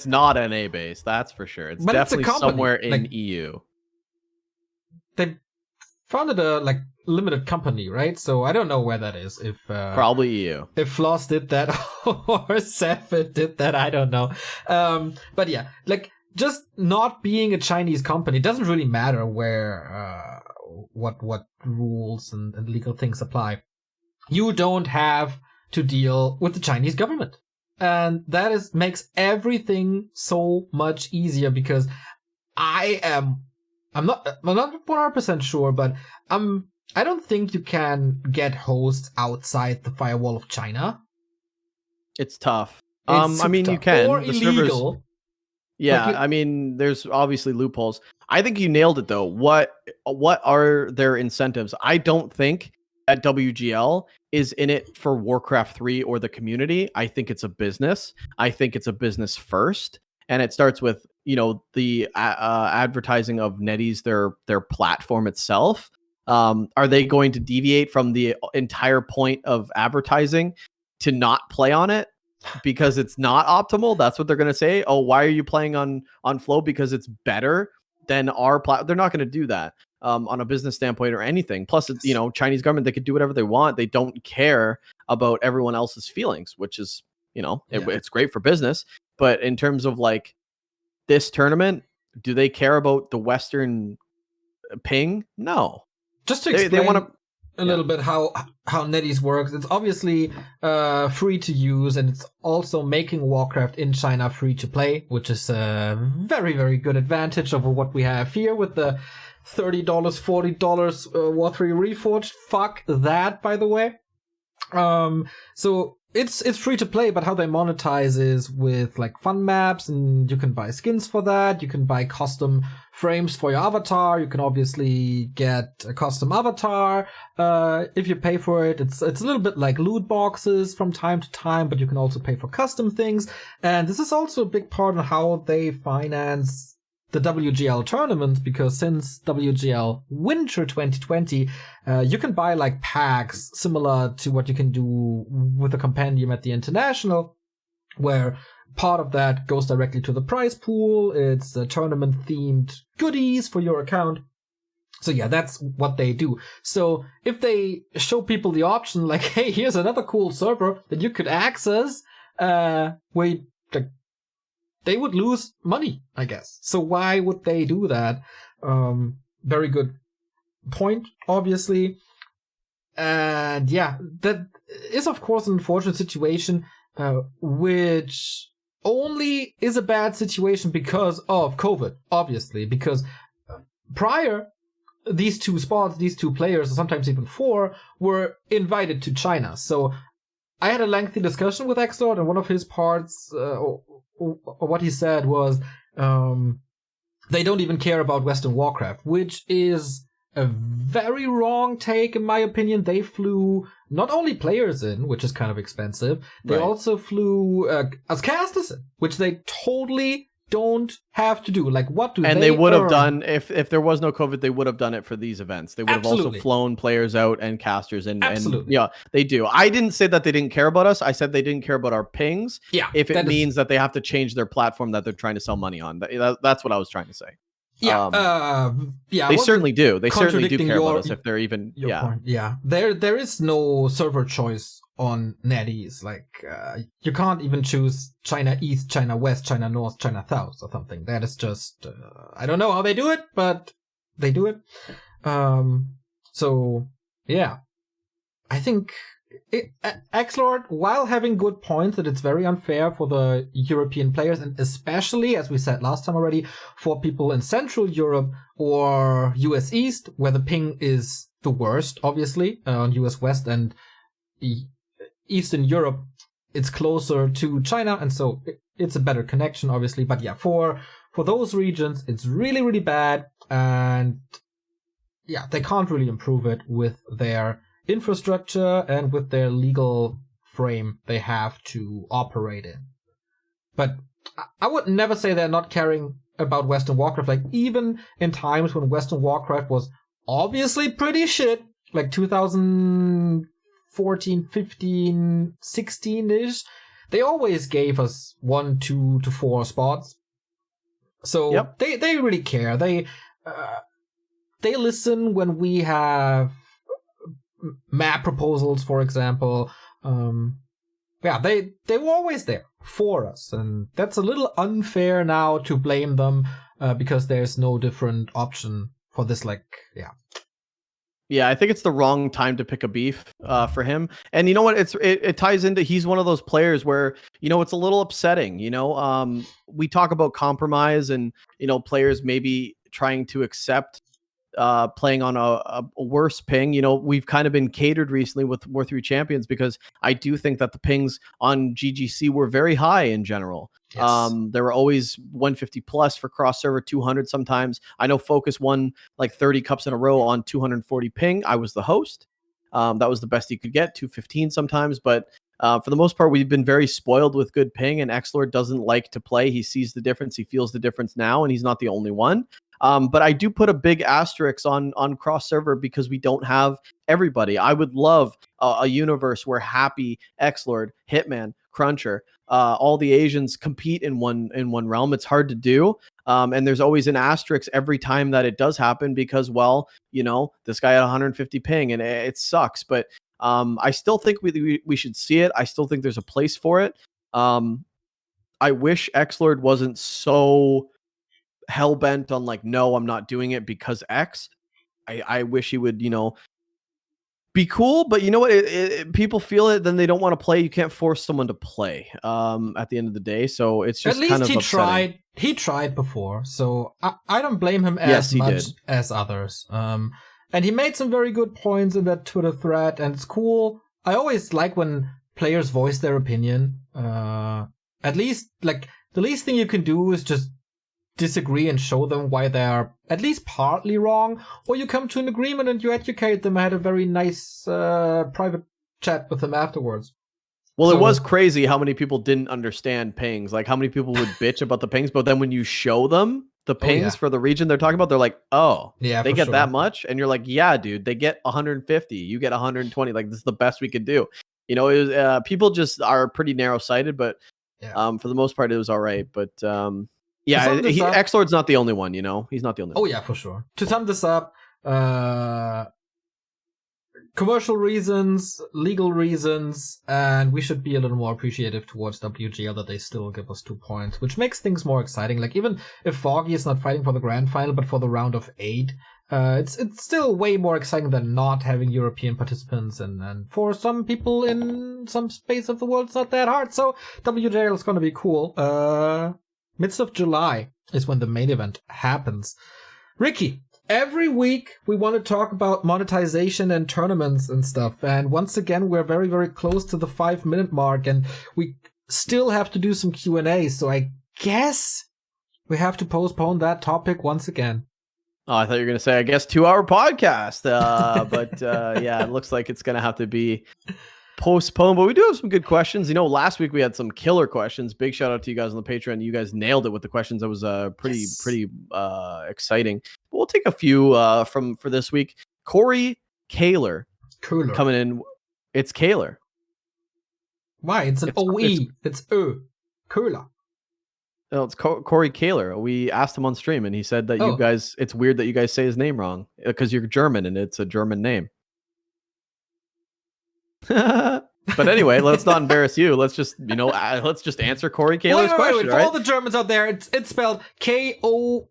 not NA based, that's for sure. It's definitely somewhere in EU. They founded a limited company, right? So I don't know where that is. If probably EU. If Floss did that or Sefit did that, I don't know. But yeah, just not being a Chinese company doesn't really matter where what rules and legal things apply. You don't have to deal with the Chinese government, and that makes everything so much easier. Because I'm not 100% sure, but I don't think you can get hosts outside the firewall of China. It's tough. I mean, you can. Or illegal. Yeah, I mean, there's obviously loopholes. I think you nailed it, though. What are their incentives? I don't think that WGL is in it for Warcraft 3 or the community. I think it's a business. I think it's a business first. And it starts with, the advertising of netties, their platform itself. Are they going to deviate from the entire point of advertising to not play on it because it's not optimal? That's what they're going to say. Oh, why are you playing on Flow? Because it's better than our platform. They're not going to do that on a business standpoint or anything. Plus, it's, Chinese government, they could do whatever they want. They don't care about everyone else's feelings, which is, it's great for business. But in terms of this tournament, do they care about the Western ping? No. Just to explain, they want a little bit how NetEase works. It's obviously free to use, and it's also making Warcraft in China free to play, which is a very, very good advantage over what we have here with the $30, $40 War 3 Reforged. Fuck that, by the way. So it's free to play, but how they monetize is with like fun maps, and you can buy skins for that. You can buy custom frames for your avatar. You can obviously get a custom avatar if you pay for it. It's a little bit like loot boxes from time to time, but you can also pay for custom things. And this is also a big part of how they finance the WGL tournament, because since WGL Winter 2020, you can buy like packs similar to what you can do with a compendium at the International, where part of that goes directly to the prize pool. It's tournament themed goodies for your account. So yeah, that's what they do. So if they show people the option like, hey, here's another cool server that you could access, they would lose money, I guess. So why would they do that? Very good point, obviously. And yeah, that is of course an unfortunate situation, which only is a bad situation because of COVID, obviously. Because prior, these two players, or sometimes even four, were invited to China. So I had a lengthy discussion with Xlord, and one of his parts, what he said was, they don't even care about Western Warcraft, which is a very wrong take, in my opinion. They flew not only players in, which is kind of expensive, they also flew as casters in, which they totally don't have to do. Like, what do they? And they would have done, if there was no COVID, they would have done it for these events. They would have also flown players out and casters in. And yeah, they do. I didn't say that they didn't care about us. I said they didn't care about our pings. Yeah, if it means that they have to change their platform that they're trying to sell money on. That's what I was trying to say. Yeah, they certainly do. They certainly do care about us if they're even. Point. Yeah, there is no server choice on NetEase. Like, you can't even choose China East, China West, China North, China South, or something. That is just, I don't know how they do it, but they do it. So yeah, I think Xlord, while having good points that it's very unfair for the European players, and especially, as we said last time already, for people in Central Europe or US East, where the ping is the worst, obviously, on US West and Eastern Europe, it's closer to China, and so it's a better connection, obviously. But yeah, for those regions, it's really, really bad, and yeah, they can't really improve it with their infrastructure and with their legal frame they have to operate in. But I would never say they're not caring about Western Warcraft. Like, even in times when Western Warcraft was obviously pretty shit, like 2014, 15, 16-ish, they always gave us 1, 2 to 4 spots. So they really care. They listen when we have map proposals, for example. They were always there for us, and that's a little unfair now to blame them because there's no different option for this. I think it's the wrong time to pick a beef for him. And you know what? It ties into, he's one of those players where, it's a little upsetting. We talk about compromise and, players maybe trying to accept playing on a worse ping. We've kind of been catered recently with War 3 Champions, because I do think that the pings on GGC were very high in general. Yes. There were always 150 plus for cross server, 200 sometimes. I know Focus won like 30 cups in a row on 240 ping. I was the host. That was the best he could get, 215 sometimes. But for the most part, we've been very spoiled with good ping, and Xlord doesn't like to play. He sees the difference. He feels the difference now, and he's not the only one. But I do put a big asterisk on cross server because we don't have everybody. I would love a universe where Happy, Xlord, Hitman, Cruncher, all the Asians compete in one realm. It's hard to do. And there's always an asterisk every time that it does happen because, this guy had 150 ping and it sucks. But I still think we should see it. I still think there's a place for it. I wish Xlord wasn't so hell-bent on no, I'm not doing it because X. I wish he would, be cool, but you know what? People feel it, then they don't want to play. You can't force someone to play at the end of the day. So it's just at least kind of he upsetting. He tried before, so I don't blame him as much as others. And he made some very good points in that Twitter thread, and it's cool. I always like when players voice their opinion. At least, like, the least thing you can do is just disagree and show them why they are at least partly wrong, or you come to an agreement and you educate them. I had a very nice private chat with them afterwards. Well, it was crazy how many people didn't understand pings. Like, how many people would bitch about the pings, but then when you show them the pings for the region they're talking about, they're like, oh, yeah, they get that much? And you're like, yeah, dude, they get 150. You get 120. Like, this is the best we could do. You know, it was, people just are pretty narrow-sighted, but for the most part, it was all right. But yeah, X-Lord's not the only one, you know? He's not the only one. Oh, yeah, for sure. To sum this up, commercial reasons, legal reasons, and we should be a little more appreciative towards WGL that they still give us 2 points, which makes things more exciting. Like, even if Foggy is not fighting for the grand final, but for the round of 8, it's still way more exciting than not having European participants, and for some people in some space of the world, it's not that hard. So WGL is going to be cool. Midst of July is when the main event happens. Ricky, every week we want to talk about monetization and tournaments and stuff, and once again we're very, very close to the 5-minute mark, and we still have to do some Q&A, so I guess we have to postpone that topic once again. Oh, I thought you were going to say, I guess, 2-hour podcast, but yeah, it looks like it's going to have to be postponed, but we do have some good questions. You know, last week we had some killer questions. Big shout out to you guys on the Patreon. You guys nailed it with the questions. That was pretty exciting. But we'll take a few for this week. Corey Kaler coming in. It's Kaler. Why? It's an OE. It's O. Kaler. No, it's Corey Kaler. We asked him on stream, and he said that you guys, it's weird that you guys say his name wrong because you're German and it's a German name. But anyway, let's not embarrass you. Let's just, let's just answer Corey Kaler's question. For all the Germans out there, it's spelled Koelher.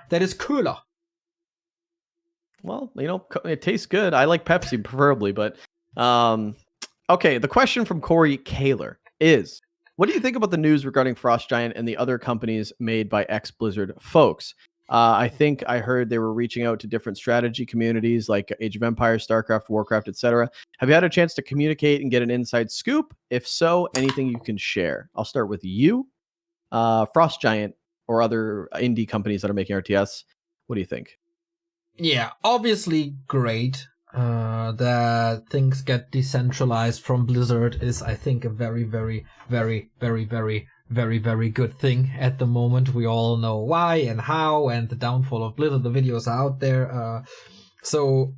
That is Köhler. Well, it tastes good. I like Pepsi preferably, but okay. The question from Corey Kaler is: what do you think about the news regarding Frost Giant and the other companies made by ex-Blizzard folks? I think I heard they were reaching out to different strategy communities like Age of Empires, StarCraft, Warcraft, etc. Have you had a chance to communicate and get an inside scoop? If so, anything you can share? I'll start with you, Frost Giant, or other indie companies that are making RTS. What do you think? Yeah, obviously great. That things get decentralized from Blizzard is, I think, a very, very, very, very, very, very, very good thing at the moment. We all know why and how, and the downfall of Blizzard. The videos are out there. So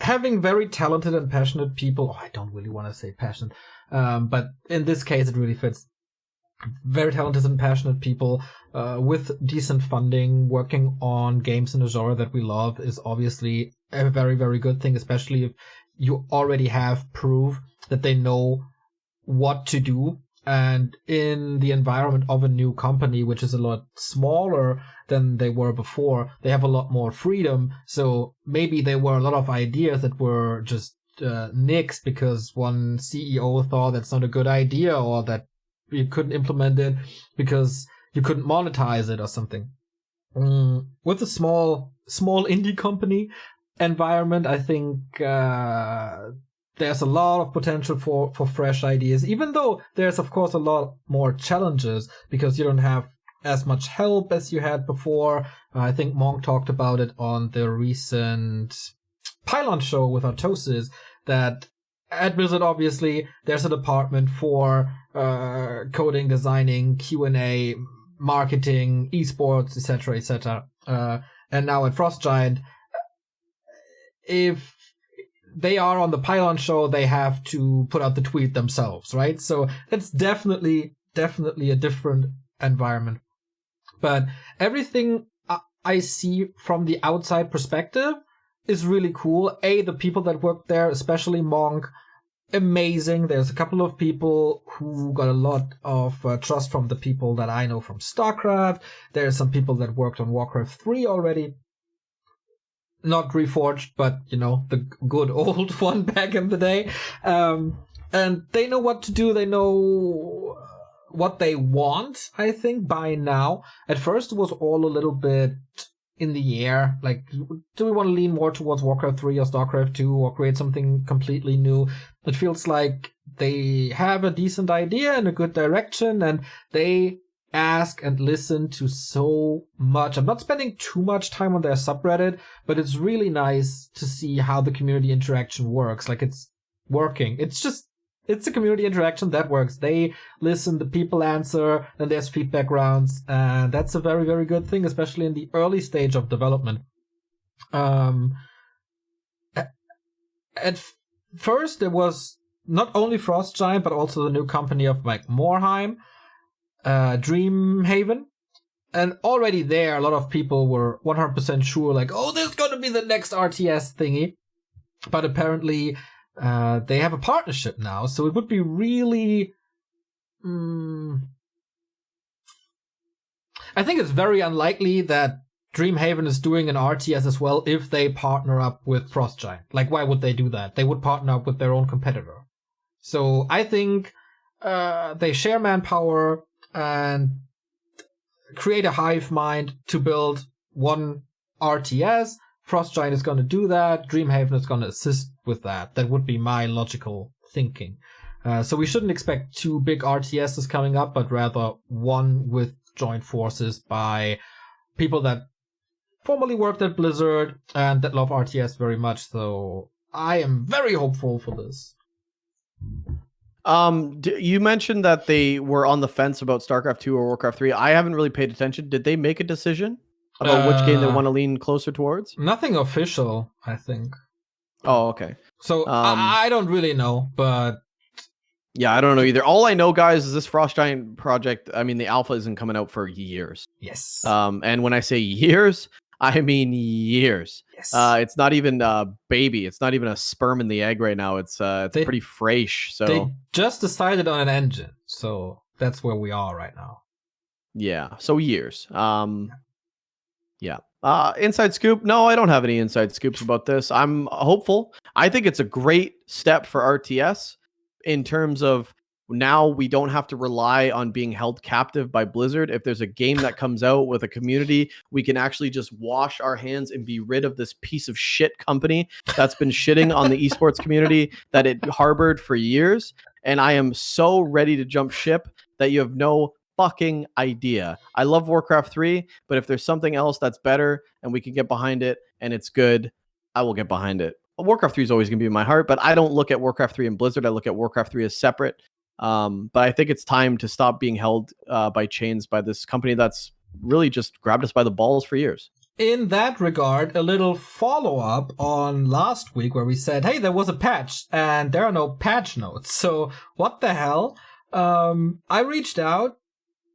having very talented and passionate people, I don't really want to say passionate, but in this case it really fits. Very talented and passionate people with decent funding working on games in a genre that we love is obviously a very, very good thing, especially if you already have proof that they know what to do. And in the environment of a new company, which is a lot smaller than they were before, they have a lot more freedom. So maybe there were a lot of ideas that were just nixed because one CEO thought that's not a good idea, or that you couldn't implement it because you couldn't monetize it or something. With a small indie company environment, I think there's a lot of potential for fresh ideas, even though there's, of course, a lot more challenges because you don't have as much help as you had before. I think Monk talked about it on the recent Pylon show with Artosis, that at Blizzard, obviously, there's a department for coding, designing, Q&A, marketing, esports, etc., etc. And now at Frost Giant, if they are on the Pylon show, they have to put out the tweet themselves, right? So it's definitely a different environment. But everything I see from the outside perspective is really cool. The people that work there, especially Monk, amazing. There's a couple of people who got a lot of trust from the people that I know from StarCraft. There's some people that worked on Warcraft 3 already. Not Reforged, but, the good old one back in the day. And they know what to do. They know what they want, I think, by now. At first, it was all a little bit in the air. Like, do we want to lean more towards Warcraft 3 or StarCraft 2 or create something completely new? It feels like they have a decent idea and a good direction, and they ask and listen to so much. I'm not spending too much time on their subreddit, but it's really nice to see how the community interaction works. Like, it's working. It's a community interaction that works. They listen, the people answer, and there's feedback rounds, and that's a very, very good thing, especially in the early stage of development. At first, there was not only Frost Giant, but also the new company of like Morheim, Dreamhaven. And already there, a lot of people were 100% sure, like, oh, this is going to be the next RTS thingy. But apparently, they have a partnership now, so it would be really... I think it's very unlikely that Dreamhaven is doing an RTS as well if they partner up with Frost Giant. Like, why would they do that? They would partner up with their own competitor. So I think they share manpower and create a hive mind to build one RTS. Frost Giant is going to do that. Dreamhaven is going to assist with that. That would be my logical thinking. So we shouldn't expect two big RTSs coming up, but rather one with joint forces by people that formerly worked at Blizzard and that love RTS very much. So I am very hopeful for this. You mentioned that they were on the fence about StarCraft 2 or Warcraft 3. I haven't really paid attention. Did they make a decision about which game they want to lean closer towards? Nothing official, I think. Oh, okay. So I don't really know, but... Yeah, I don't know either. All I know, guys, is this Frost Giant project, I mean, the alpha isn't coming out for years. Yes. And when I say years, I mean years. Yes. It's not even a baby. It's not even a sperm in the egg right now. It's pretty fresh. So they just decided on an engine. So that's where we are right now. Yeah. So years. Yeah. Inside scoop. No, I don't have any inside scoops about this. I'm hopeful. I think it's a great step for RTS in terms of now we don't have to rely on being held captive by Blizzard. If there's a game that comes out with a community, we can actually just wash our hands and be rid of this piece of shit company that's been shitting on the esports community that it harbored for years. And I am so ready to jump ship that you have no fucking idea. I love Warcraft 3, but if there's something else that's better and we can get behind it and it's good, I will get behind it. Warcraft 3 is always going to be in my heart, but I don't look at Warcraft 3 and Blizzard. I look at Warcraft 3 as separate. But I think it's time to stop being held by chains by this company that's really just grabbed us by the balls for years. In that regard, a little follow-up on last week where we said, hey, there was a patch and there are no patch notes. So what the hell? I reached out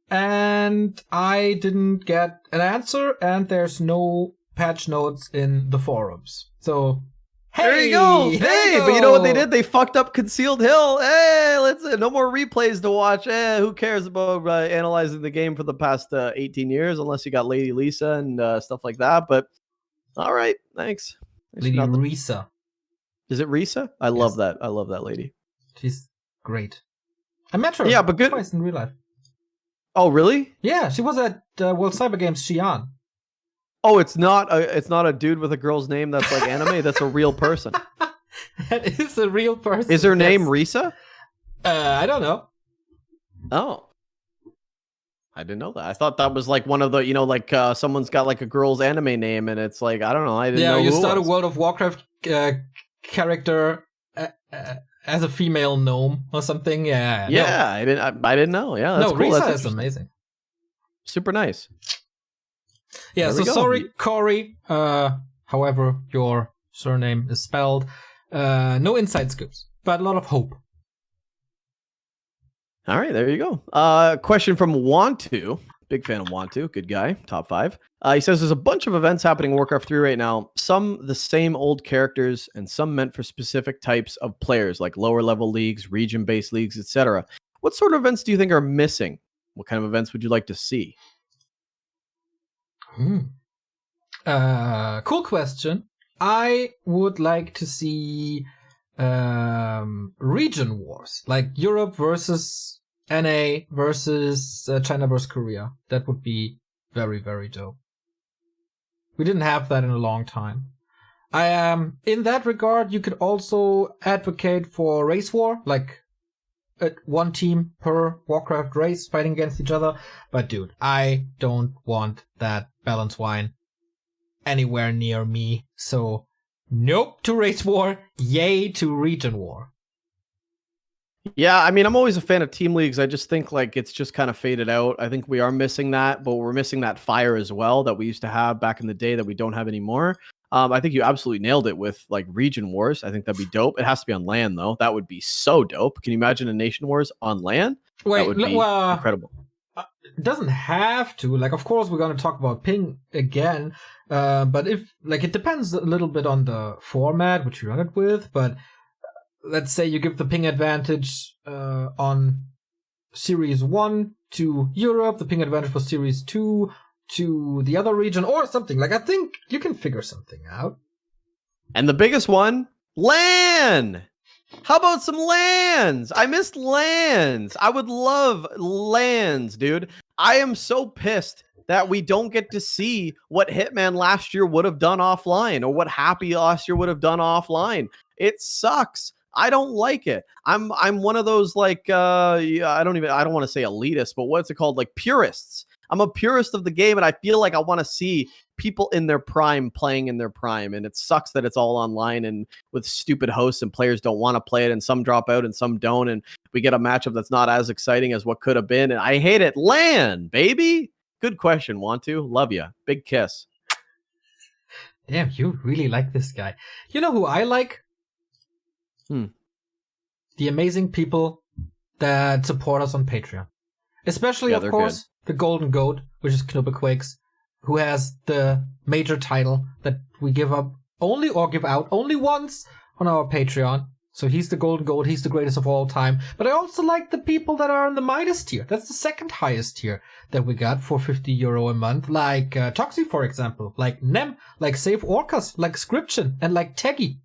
and I didn't get an answer and there's no patch notes in the forums. So... Hey, there you go. Hey, but you know what they did? They fucked up Concealed Hill. Hey, let's no more replays to watch. Who cares about analyzing the game for the past 18 years, unless you got Lady Lisa and stuff like that. But all right, thanks. Lady Risa. Is it Risa? I love that. I love that lady. She's great. I met her. Yeah, but good. Twice in real life. Oh, really? Yeah, she was at World Cyber Games Xi'an. Oh, it's not a dude with a girl's name that's like anime. That's a real person. That is a real person. Is her name Risa? I don't know. Oh, I didn't know that. I thought that was like one of the, like someone's got like a girl's anime name, and it's like I don't know. I didn't know. Yeah, you start a World of Warcraft character as a female gnome or something. Yeah. Yeah, no. I didn't know. Yeah, that's cool. Risa is amazing. Super nice. Yeah, so sorry, Corey, however your surname is spelled. No inside scoops, but a lot of hope. All right, there you go. Question from Wantu. Big fan of Wantu. Good guy. Top 5. He says there's a bunch of events happening in Warcraft 3 right now. Some the same old characters and some meant for specific types of players, like lower level leagues, region-based leagues, etc. What sort of events do you think are missing? What kind of events would you like to see? Cool question. I would like to see region wars, like Europe versus NA versus China versus Korea. That would be very, very dope. We didn't have that in a long time. In that regard, you could also advocate for race war, like one team per Warcraft race fighting against each other. But dude, I don't want that balance wine anywhere near me. So nope to race war, yay to region war. Yeah, I mean, I'm always a fan of team leagues. I just think like it's just kind of faded out. I think we are missing that, but we're missing that fire as well that we used to have back in the day that we don't have anymore. I think you absolutely nailed it with like region wars. I think that'd be dope. It has to be on land though. That would be so dope. Can you imagine a nation wars on land? Wait, that would be incredible. It doesn't have to. Like, of course, we're going to talk about ping again. But if like it depends a little bit on the format which you run it with. But let's say you give the ping advantage on Series 1 to Europe, the ping advantage for Series 2 to the other region, or something. Like, I think you can figure something out. And the biggest one, LAN! How about some LANs? I missed LANs. I would love LANs, dude. I am so pissed that we don't get to see what Hitman last year would have done offline, or what Happy last year would have done offline. It sucks. I don't like it. I'm one of those like I don't want to say elitist, but what's it called? Like purists. I'm a purist of the game, and I feel like I want to see people in their prime playing in their prime. And it sucks that it's all online and with stupid hosts and players don't want to play it, and some drop out and some don't, and we get a matchup that's not as exciting as what could have been. And I hate it. LAN, baby. Good question. Want to? Love you. Big kiss. Damn, you really like this guy. You know who I like? The amazing people that support us on Patreon. Especially, of course, the Golden Goat, which is Knubbequakes, who has the major title that we give up only, or give out only once on our Patreon. So he's the Golden Goat, he's the greatest of all time. But I also like the people that are in the Midas tier. That's the second highest tier that we got for €50 a month. Like Toxie, for example. Like Nem, like Save Orcas, like Scription, and like Teggy.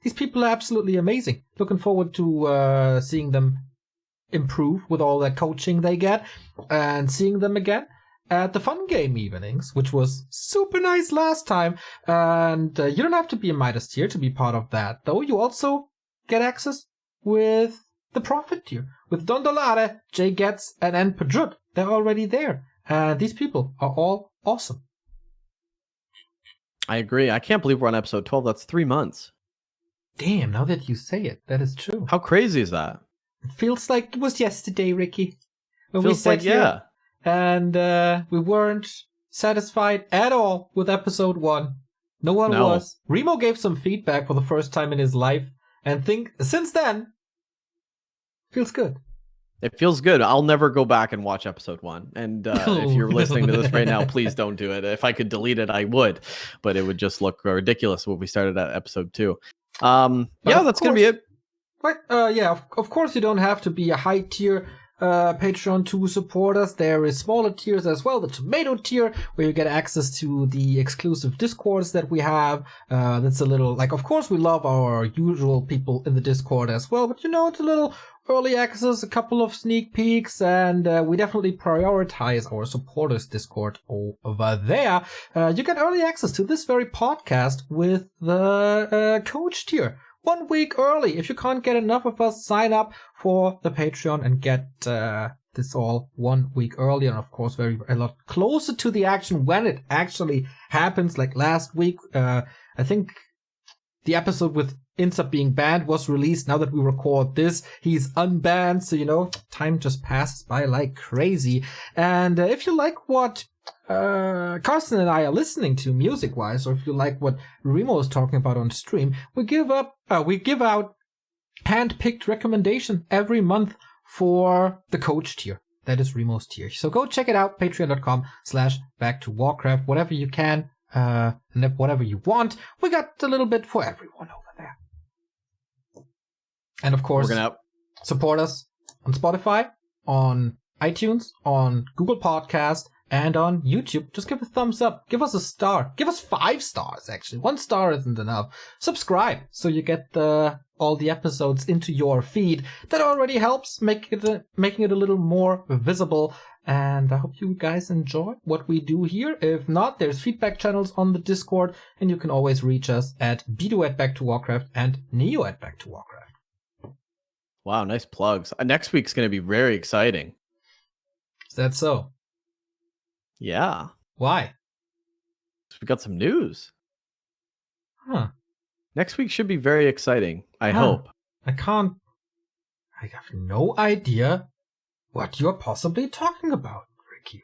These people are absolutely amazing. Looking forward to seeing them improve with all that coaching they get, and seeing them again at the Fun Game evenings, which was super nice last time. And you don't have to be a Midas tier to be part of that, though. You also get access with the Profit tier, with Don Dolare, Jay Getz, and N. Padrut. They're already there. And these people are all awesome. I agree. I can't believe we're on episode 12. That's 3 months. Damn, now that you say it, that is true. How crazy is that? It feels like it was yesterday, Ricky. When feels we sat like, here and we weren't satisfied at all with episode 1. No one was. Remo gave some feedback for the first time in his life, and since then, feels good. It feels good. I'll never go back and watch episode 1. And if you're listening to this right now, please don't do it. If I could delete it, I would. But it would just look ridiculous when we started at episode 2. Yeah, that's going to be it. But yeah, of course you don't have to be a high tier Patreon to support us. There is smaller tiers as well, the tomato tier, where you get access to the exclusive Discords that we have. That's a little, like, of course we love our usual people in the Discord as well, but you know, it's a little early access, a couple of sneak peeks, and we definitely prioritize our supporters Discord over there. You get early access to this very podcast with the coach tier. 1 week early. If you can't get enough of us, sign up for the Patreon and get this all 1 week early, and of course a lot closer to the action when it actually happens. Like last week, I think the episode with Insub being banned was released. Now that we record this, he's unbanned, so you know, time just passes by like crazy. And if you like what Carsten and I are listening to music-wise, or if you like what Remo is talking about on stream, we give out hand-picked recommendation every month for the coach tier. That is Remo's tier. So go check it out, patreon.com/Back2Warcraft, whatever you can, and whatever you want. We got a little bit for everyone over there. And of course, support us on Spotify, on iTunes, on Google Podcast, and on YouTube. Just give a thumbs up. Give us a star. Give us 5 stars, actually. 1 star isn't enough. Subscribe so you get all the episodes into your feed. That already helps making it a little more visible. And I hope you guys enjoy what we do here. If not, there's feedback channels on the Discord, and you can always reach us at Bido@Back2Warcraft and Neo@Back2Warcraft. Wow, nice plugs. Next week's going to be very exciting. Is that so? Yeah. Why? We got some news. Huh. Next week should be very exciting. I hope. I have no idea what you're possibly talking about, Ricky.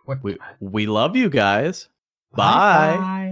We love you guys. Bye. Bye.